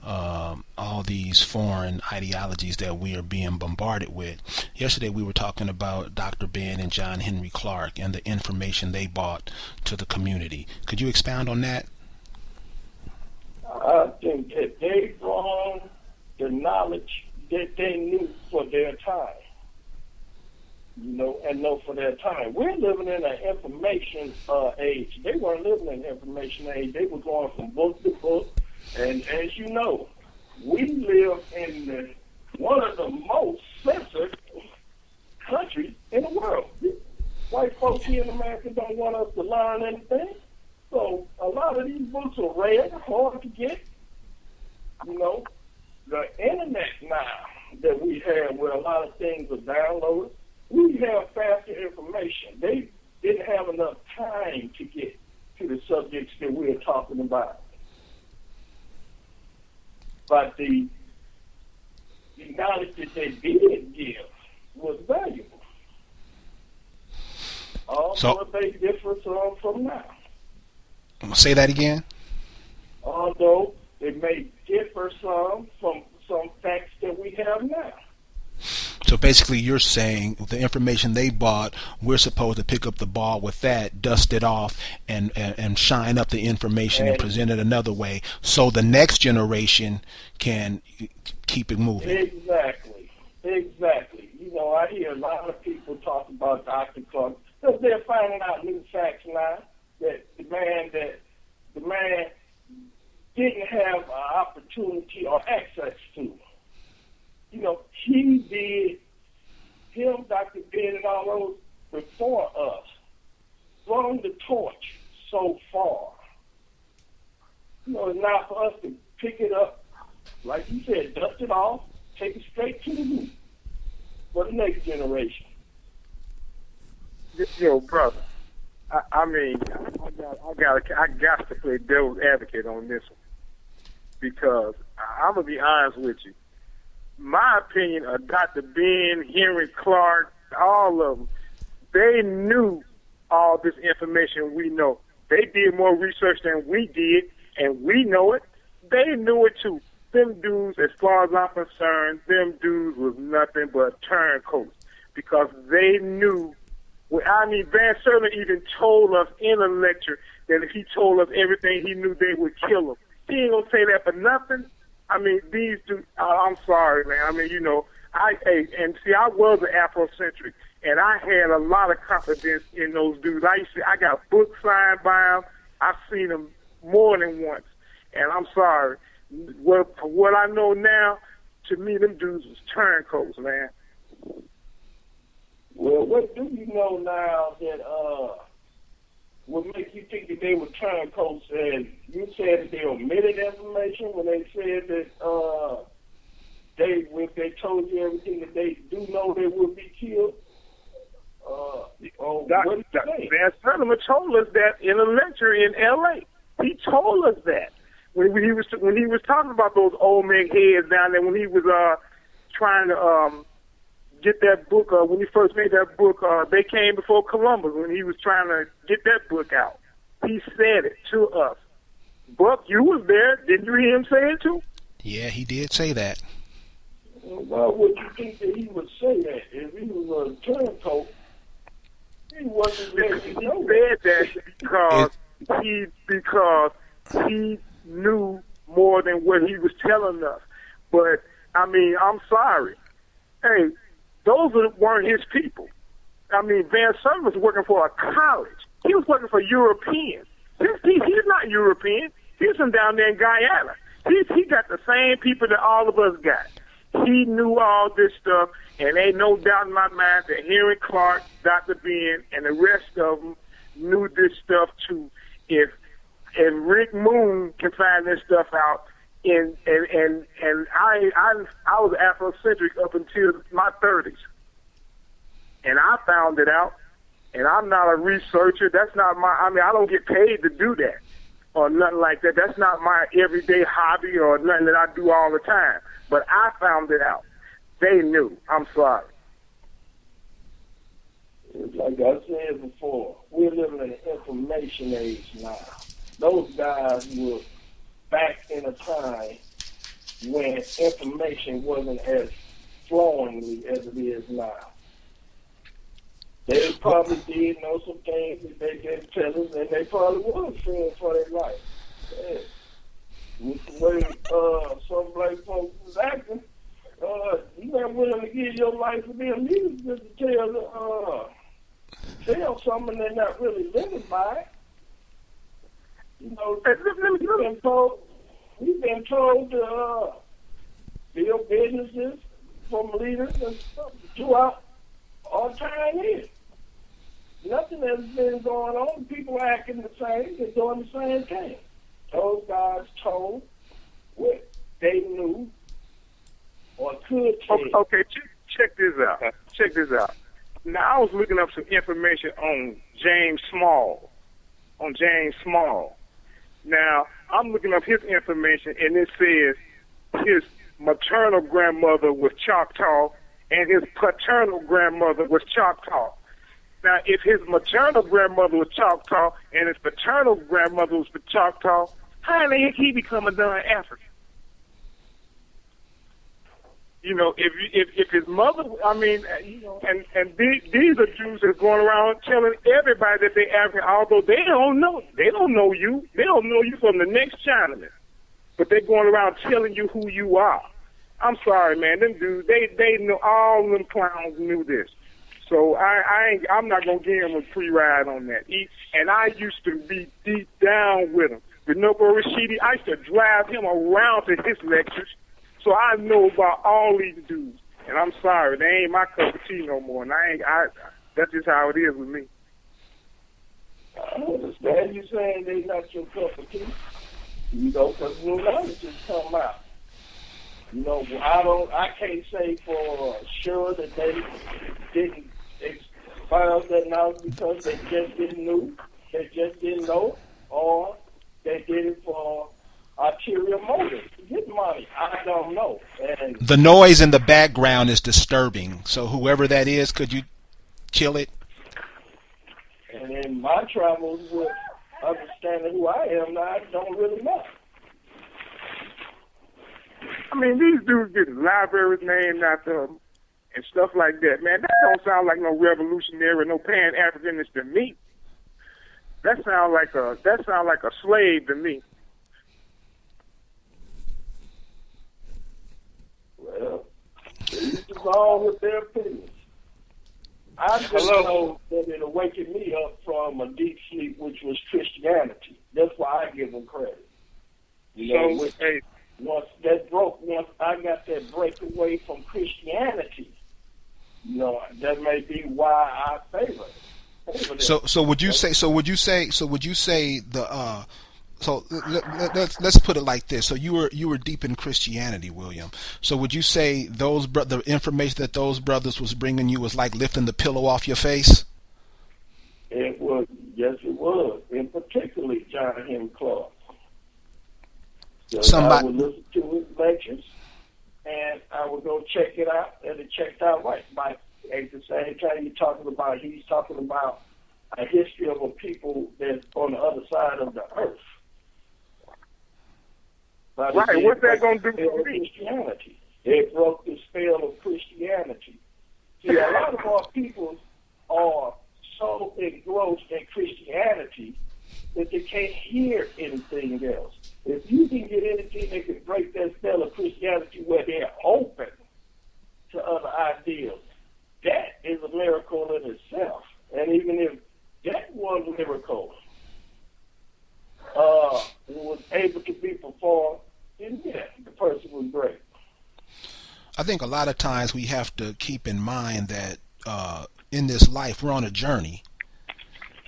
all these foreign ideologies that we are being bombarded with. Yesterday we were talking about Dr. Ben and John Henry Clark and the information they brought to the community. Could you expound on that? I think that they brought the knowledge that they knew for their time. You know, and know for their time. We're living in an information age. They weren't living in an information age. They were going from book to book. And as you know, we live in one of the most censored countries in the world. White folks here in America don't want us to learn anything. So a lot of these books are rare, hard to get. You know, the internet now that we have where a lot of things are downloaded, we have faster information. They didn't have enough time to get to the subjects that we're talking about. But the knowledge that they did give was valuable. So a big difference from now. Say that again. Although it may differ some from some facts that we have now. So basically you're saying the information they bought, we're supposed to pick up the ball with that, dust it off, and shine up the information and present it another way so the next generation can keep it moving. Exactly. You know, I hear a lot of people talk about Dr. Clark because they're finding out new facts now that the man didn't have an opportunity or access to. You know, he did, Dr. Ben, and all those before us, thrown the torch so far. You know, it's now for us to pick it up, like you said, dust it off, take it straight to the root for the next generation. Yo, brother, I mean, I got to play devil's advocate on this one because I'm gonna be honest with you. My opinion of Dr. Ben, Henry Clark, all of them, they knew all this information we know. They did more research than we did, and we know it. They knew it too. Them dudes, as far as I'm concerned, them dudes was nothing but turncoats because they knew. Well, I mean, Van Serling even told us in a lecture that if he told us everything he knew, they would kill him. He ain't gonna say that for nothing. I mean, these dudes, I'm sorry, man. I mean, you know, I was an Afrocentric, and I had a lot of confidence in those dudes. I got books signed by them. I've seen them more than once, and I'm sorry. Well, from what I know now, to me, them dudes was turncoats, man. Well, what do you know now that would make you think that they were turncoats? And you said that they omitted information when they said that if they told you everything that they do know, they would be killed. Van Sertima told us that in a lecture in L.A. He told us that when he was talking about those old men heads down there when he was trying to get that book. When he first made that book, They Came Before Columbus. When he was trying to get that book out, he said it to us. Buck, you was there. Didn't you hear him say it too? Yeah, he did say that. Why would you think that he would say that if he was a turncoat? He wasn't ready to know said that because he knew more than what he was telling us. But I mean, I'm sorry. Hey, those weren't his people. I mean, Van Sertima was working for a college. He was working for Europeans. He's not European. He's from down there in Guyana. He got the same people that all of us got. He knew all this stuff, and ain't no doubt in my mind that Henry Clark, Dr. Ben, and the rest of them knew this stuff too. If Rick Moon can find this stuff out, and I was Afrocentric up until my 30s, and I found it out. And I'm not a researcher. That's not I don't get paid to do that or nothing like that. That's not my everyday hobby or nothing that I do all the time. But I found it out. They knew. I'm sorry. Like I said before, we're living in an information age now. Those guys were back in a time when information wasn't as flowingly as it is now. They probably did know some things that they didn't tell us, and they probably was fearing for their life. Yeah. With the way some black folks was acting, you not willing to give your life for them either, just to tell something they're not really living by. You know, we've been told to build businesses from leaders and stuff throughout all time here. Nothing has been going on. People are acting the same. They're doing the same thing. Those guys told what they knew or could tell. Okay, check this out. Check this out. Now, I was looking up some information on James Small. Now, I'm looking up his information, and it says his maternal grandmother was Choctaw and his paternal grandmother was Choctaw. Now, if his maternal grandmother was Choctaw and his paternal grandmother was Choctaw, how in the heck he become a darn African? You know, if his mother, I mean, you know, and these are Jews that's going around telling everybody that they're African, although they don't know you. They don't know you from the next Chinaman, but they're going around telling you who you are. I'm sorry, man. Them dudes, they know, all them clowns knew this. So I'm not gonna give him a free ride on that. And I used to be deep down with him. With Noble Rashidi, I used to drive him around to his lectures. So I know about all these dudes. And I'm sorry, they ain't my cup of tea no more. And that's just how it is with me. I understand you saying they not your cup of tea. You know, because new knowledge has come out. You know, I can't say for sure that they didn't expire that knowledge because they just didn't know, or they did it for ulterior motives to get money. I don't know. And the noise in the background is disturbing. So whoever that is, could you kill it? And in my travels with understanding who I am now, I don't really know. I mean, these dudes get libraries named after them and stuff like that. Man, that don't sound like no revolutionary, no Pan-Africanist to me. That sound like a slave to me. Well, it's all with their opinions. I just know that it awakened me up from a deep sleep, which was Christianity. That's why I give them credit. You know, once I got that break away from Christianity, that may be why I favor it. So would you say let's put it like this. So you were deep in Christianity, William. So would you say the information that those brothers was bringing you was like lifting the pillow off your face? It was, yes, it was, and particularly John Henry Clark. So I would listen to his lectures, and I would go check it out, and it checked out right. At the same time, he's talking about a history of a people that's on the other side of the earth. Right, what's that going to do for Christianity? It broke the spell of Christianity. See, a lot of our people are so engrossed in Christianity that they can't hear anything else. If you can get anything that can break that spell of Christianity where they're open to other ideas, that is a miracle in itself. And even if that one miracle was able to be performed, then yeah, the person was great. I think a lot of times we have to keep in mind that in this life we're on a journey,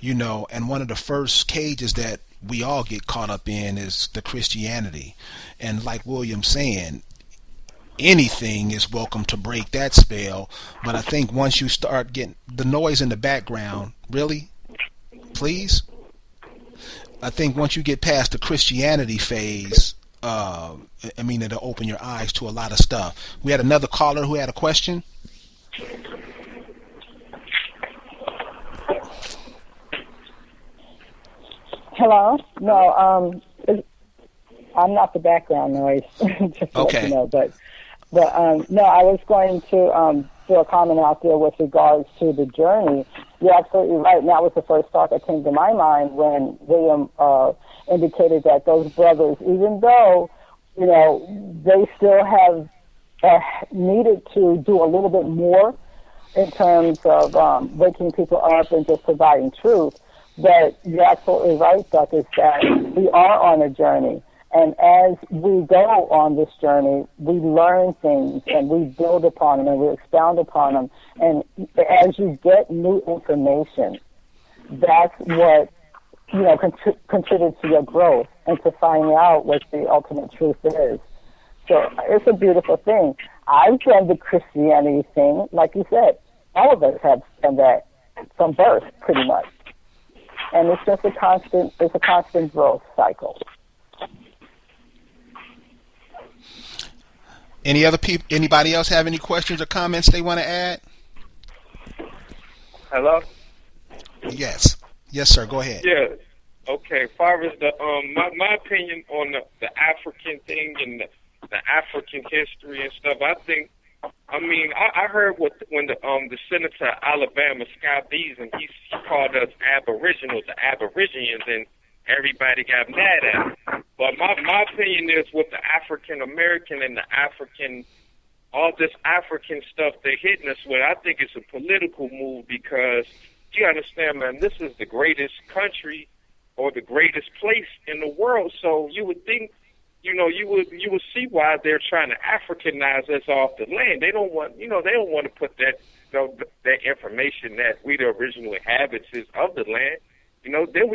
and one of the first cages that we all get caught up in is the Christianity. And like William's saying, anything is welcome to break that spell. But I think once you start getting the noise in the background, really, please, I think once you get past the Christianity phase, it'll open your eyes to a lot of stuff. We had another caller who had a question. Hello? No, I'm not the background noise. Just to let you know, but no, I was going to throw a comment out there with regards to the journey. You're absolutely right, and that was the first thought that came to my mind when William indicated that those brothers, even though they still have needed to do a little bit more in terms of waking people up and just providing truth. But you're absolutely right, Duck, is that we are on a journey. And as we go on this journey, we learn things and we build upon them and we expound upon them. And as you get new information, that's what, contributes to your growth and to finding out what the ultimate truth is. So it's a beautiful thing. I've done the Christianity thing, like you said. All of us have done that from birth, pretty much. And it's just a constant growth cycle. Anybody else have any questions or comments they want to add? Hello? Yes, sir. Go ahead. Yeah. Okay. As far as the my opinion on the African thing and the African history and stuff, I heard when the senator of Alabama, Scott Beason, he called us aboriginals, the aborigines, and everybody got mad at him. But my opinion is with the African American and the African, all this African stuff they're hitting us with, I think it's a political move because you understand, man, this is the greatest country or the greatest place in the world. So you would think, you would see why they're trying to Africanize us off the land. They don't want, they don't want to put that, that information that we the original inhabitants of the land. Then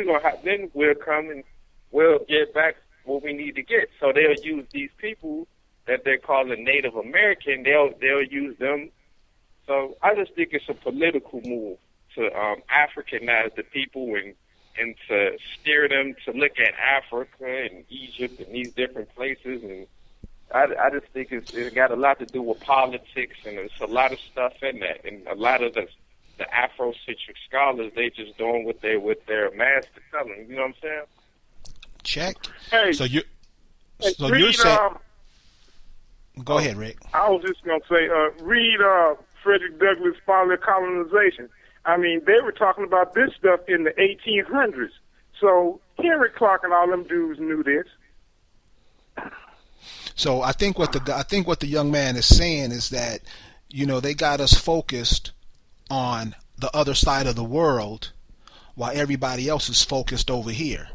we'll come and we'll get back what we need to get. So they'll use these people that they're calling Native American. They'll use them. So I just think it's a political move to Africanize the people and to steer them to look at Africa and Egypt and these different places. And I just think it's got a lot to do with politics, and there's a lot of stuff in that. And a lot of the Afrocentric scholars, they just doing what their master telling them. You know what I'm saying? Check. Hey, you're read, saying. Go ahead, Rick. I was just going to say, read Frederick Douglass' Folly of Colonization. I mean, they were talking about this stuff in the 1800s. So Henry Clark and all them dudes knew this. So I think what the young man is saying is that, they got us focused on the other side of the world while everybody else is focused over here.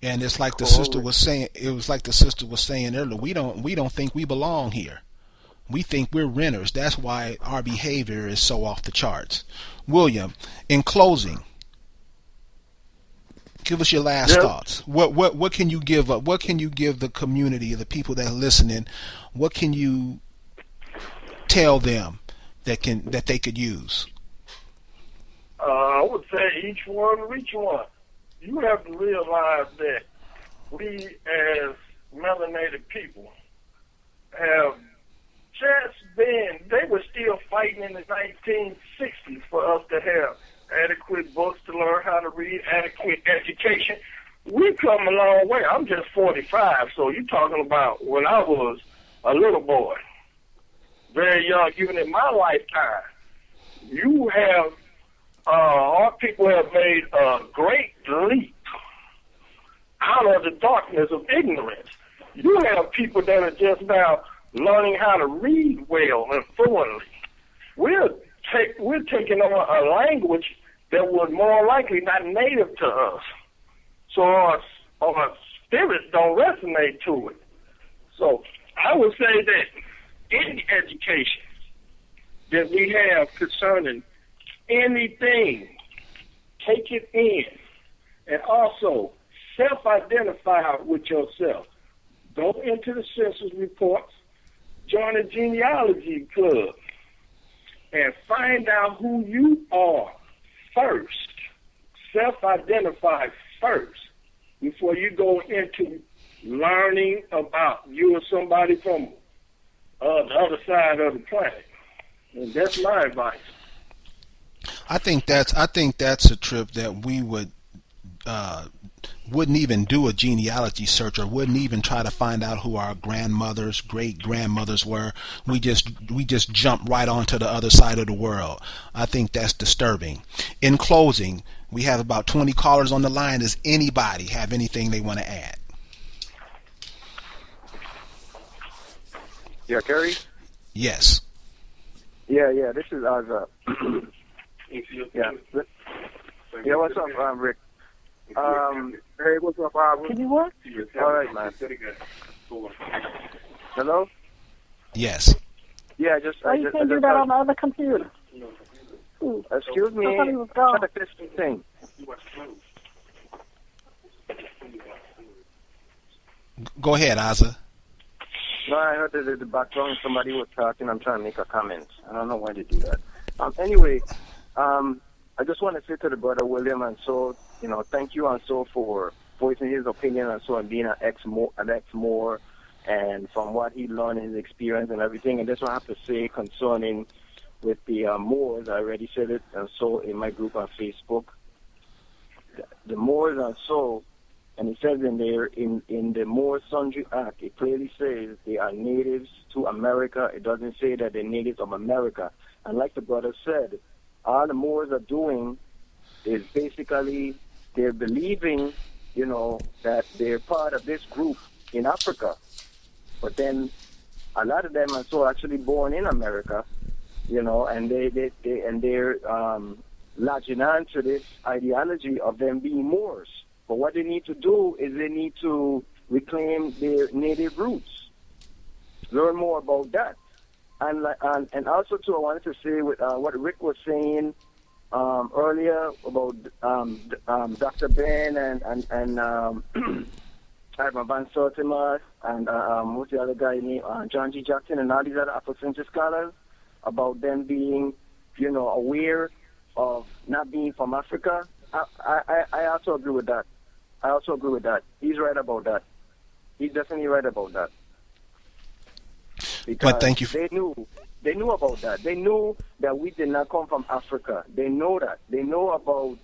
And it's like the sister was saying. It was like the sister was saying earlier. We don't think we belong here. We think we're renters. That's why our behavior is so off the charts. William, in closing, give us your last thoughts. What can you give up? What can you give the community, the people that are listening? What can you tell them that they could use? I would say each one reach one. You have to realize that we as melanated people have just been, they were still fighting in the 1960s for us to have adequate books to learn how to read, adequate education. We've come a long way. I'm just 45, so you're talking about when I was a little boy, very young, even in my lifetime. You have, our people have made a great leap out of the darkness of ignorance. You have people that are just now learning how to read well and fluently. We're taking on a language that was more likely not native to us. So our spirits don't resonate to it. So I would say that any education that we have concerning anything, take it in, and also self-identify with yourself. Go into the census reports, join a genealogy club, and find out who you are first. Self-identify first before you go into learning about you or somebody from the other side of the planet. And that's my advice. I think that's a trip that we wouldn't even do a genealogy search, or wouldn't even try to find out who our grandmothers, great grandmothers were. We just jump right onto the other side of the world. I think that's disturbing. In closing, we have about 20 callers on the line. Does anybody have anything they want to add? Yeah, Kerry? Yes. Yeah, this is Azza. Yeah. Yeah, what's up, Rick? Hey, what's up, Albert? Can you work? All right, man. Hello? Yes. Yeah, Why you can't do that on the other computer? Excuse me. I thought he was gone. Check this thing. Go ahead, Azza. No, I heard that in the background somebody was talking. I'm trying to make a comment. I don't know why they do that. Anyway, I just want to say to the brother William and so, thank you and so for voicing his opinion and so, and being an ex Moor, and from what he learned, his experience and everything. And that's what I have to say concerning with the Moors. I already said it and so in my group on Facebook. The Moors are so, and it says in there in the Moor Sundry Act, it clearly says they are natives to America. It doesn't say that they're natives of America. And like the brother said, all the Moors are doing is basically they're believing, that they're part of this group in Africa. But then a lot of them are so actually born in America, and they're latching on to this ideology of them being Moors. But what they need to do is they need to reclaim their native roots, learn more about that. And also, too, I wanted to say with what Rick was saying earlier about Dr. Ben and Ivan Van Sortimer and what's the other guy named John G. Jackson and all these other Afrocentric scholars about them being, aware of not being from Africa. I also agree with that. He's right about that. He's definitely right about that. Because but thank you. They knew about that. They knew that we did not come from Africa. They know that. They know about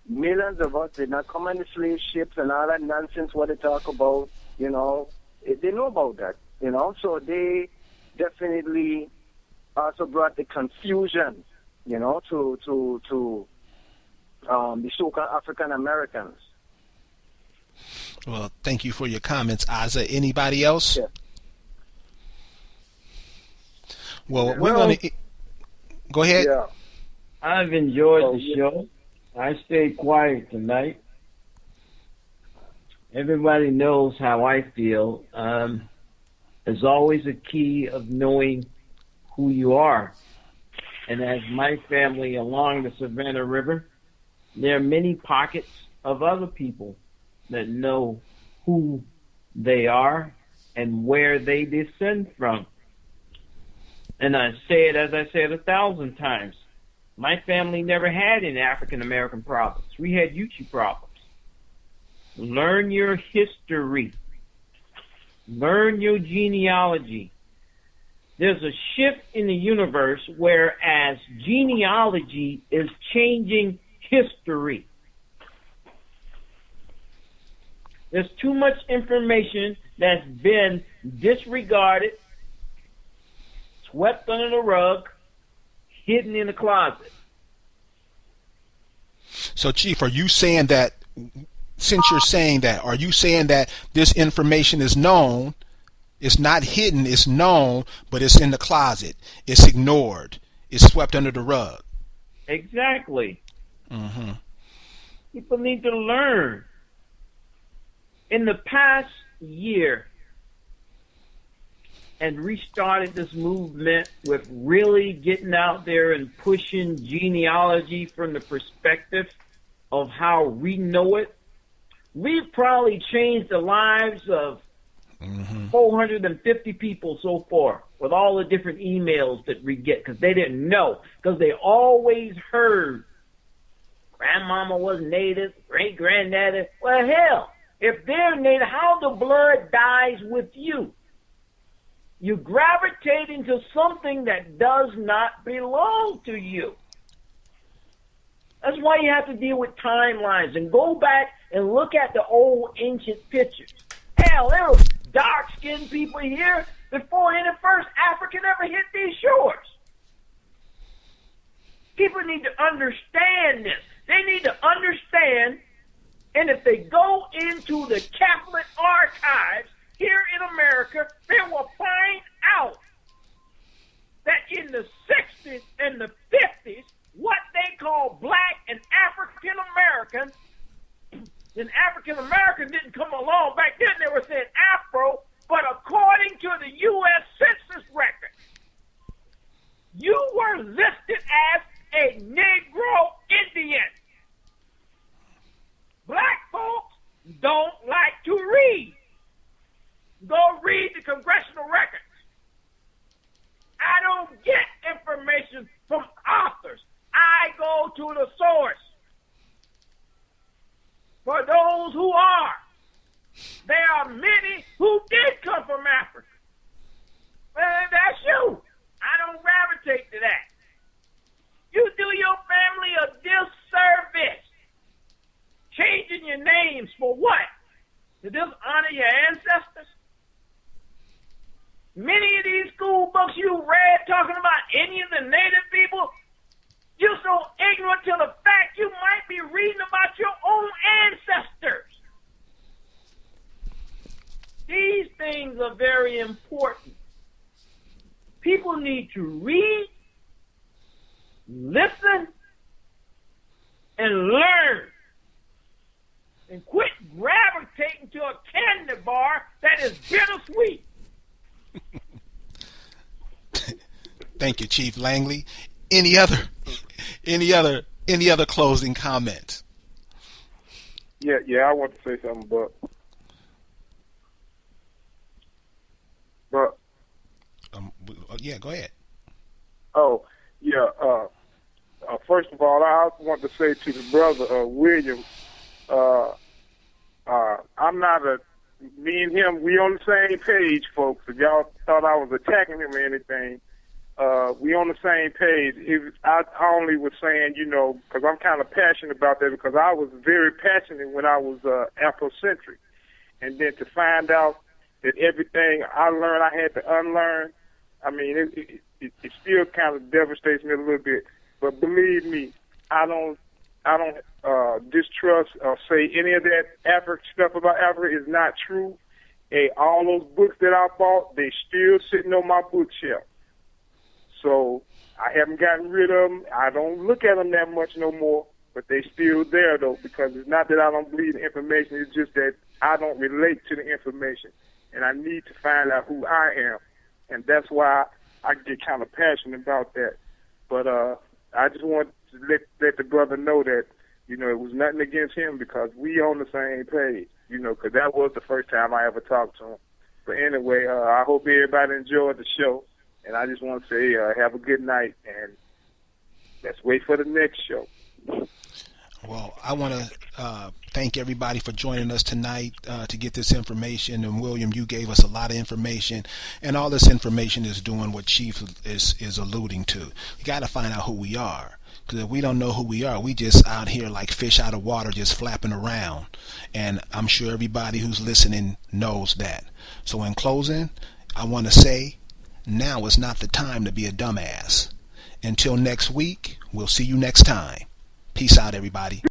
millions of us did not come on the slave ships and all that nonsense what they talk about, They know about that, So they definitely also brought the confusion, to the so-called African Americans. Well, thank you for your comments, Azza. Anybody else? Yeah. Well, we're going to... Go ahead. Yeah. I've enjoyed the show. I stayed quiet tonight. everybody knows how I feel. There's always a key of knowing who you are. And as my family along the Savannah River, there are many pockets of other people that know who they are and where they descend from. And I say it as I said 1,000 times. My family never had any African American problems. We had Yuchi problems. Learn your history. Learn your genealogy. There's a shift in the universe whereas genealogy is changing history. There's too much information that's been disregarded, swept under the rug, hidden in the closet. So, Chief, are you saying that, since you're saying that, are you saying that this information is known, it's not hidden, it's known, but it's in the closet, it's ignored, it's swept under the rug? Exactly. Mm-hmm. People need to learn. In the past year, and restarted this movement with really getting out there and pushing genealogy from the perspective of how we know it, we've probably changed the lives of 450 people so far with all the different emails that we get because they didn't know, because they always heard grandmama was native, great-granddaddy. Well, hell, if they're native, how the blood dies with you. You gravitate into something that does not belong to you. That's why you have to deal with timelines and go back and look at the old ancient pictures. Hell, there were dark-skinned people here before any first African ever hit these shores. People need to understand this. They need to understand, and if they go into the Catholic archives here in America, they will find out that in the 60s and the 50s, what they call black and African American, and African American didn't come along. Back then they were saying Afro, but according to the U.S. Census record, you were listed as a Negro Indian. Black folks don't like to read. Go read the congressional records. I don't get information from authors. I go to the source. For those who are, there are many who did come from Africa. Well, that's you. I don't gravitate to that. You do your family a disservice. Changing your names for what? To just honor your ancestors? Many of these school books you read talking about any of the native people, you're so ignorant to the fact you might be reading about your own ancestors. These things are very important. People need to read, listen, and learn. And quit gravitating to a candy bar that is bittersweet. Thank you, Chief Langley. Any other closing comments? Yeah, I want to say something, but yeah, go ahead. Oh, yeah. First of all, I want to say to the brother William, me and him, we on the same page, folks. If y'all thought I was attacking him or anything, we on the same page. I only was saying, because I'm kind of passionate about that, because I was very passionate when I was Afrocentric. And then to find out that everything I learned I had to unlearn, I mean, it still kind of devastates me a little bit. But believe me, I don't distrust or say any of that African stuff about Africa is not true. All those books that I bought, they still sitting on my bookshelf. So I haven't gotten rid of them. I don't look at them that much no more, but they still there though, because it's not that I don't believe the information. It's just that I don't relate to the information, and I need to find out who I am, and that's why I get kind of passionate about that. But I just want to let the brother know that, you know, it was nothing against him because we on the same page, you know, because that was the first time I ever talked to him. But anyway, I hope everybody enjoyed the show, and I just want to say have a good night, and let's wait for the next show. Well, I want to thank everybody for joining us tonight to get this information. And William, you gave us a lot of information, and all this information is doing what Chief is alluding to. We got to find out who we are, because if we don't know who we are, we just out here like fish out of water, just flapping around. And I'm sure everybody who's listening knows that. So in closing, I want to say, now is not the time to be a dumbass. Until next week, we'll see you next time. Peace out, everybody.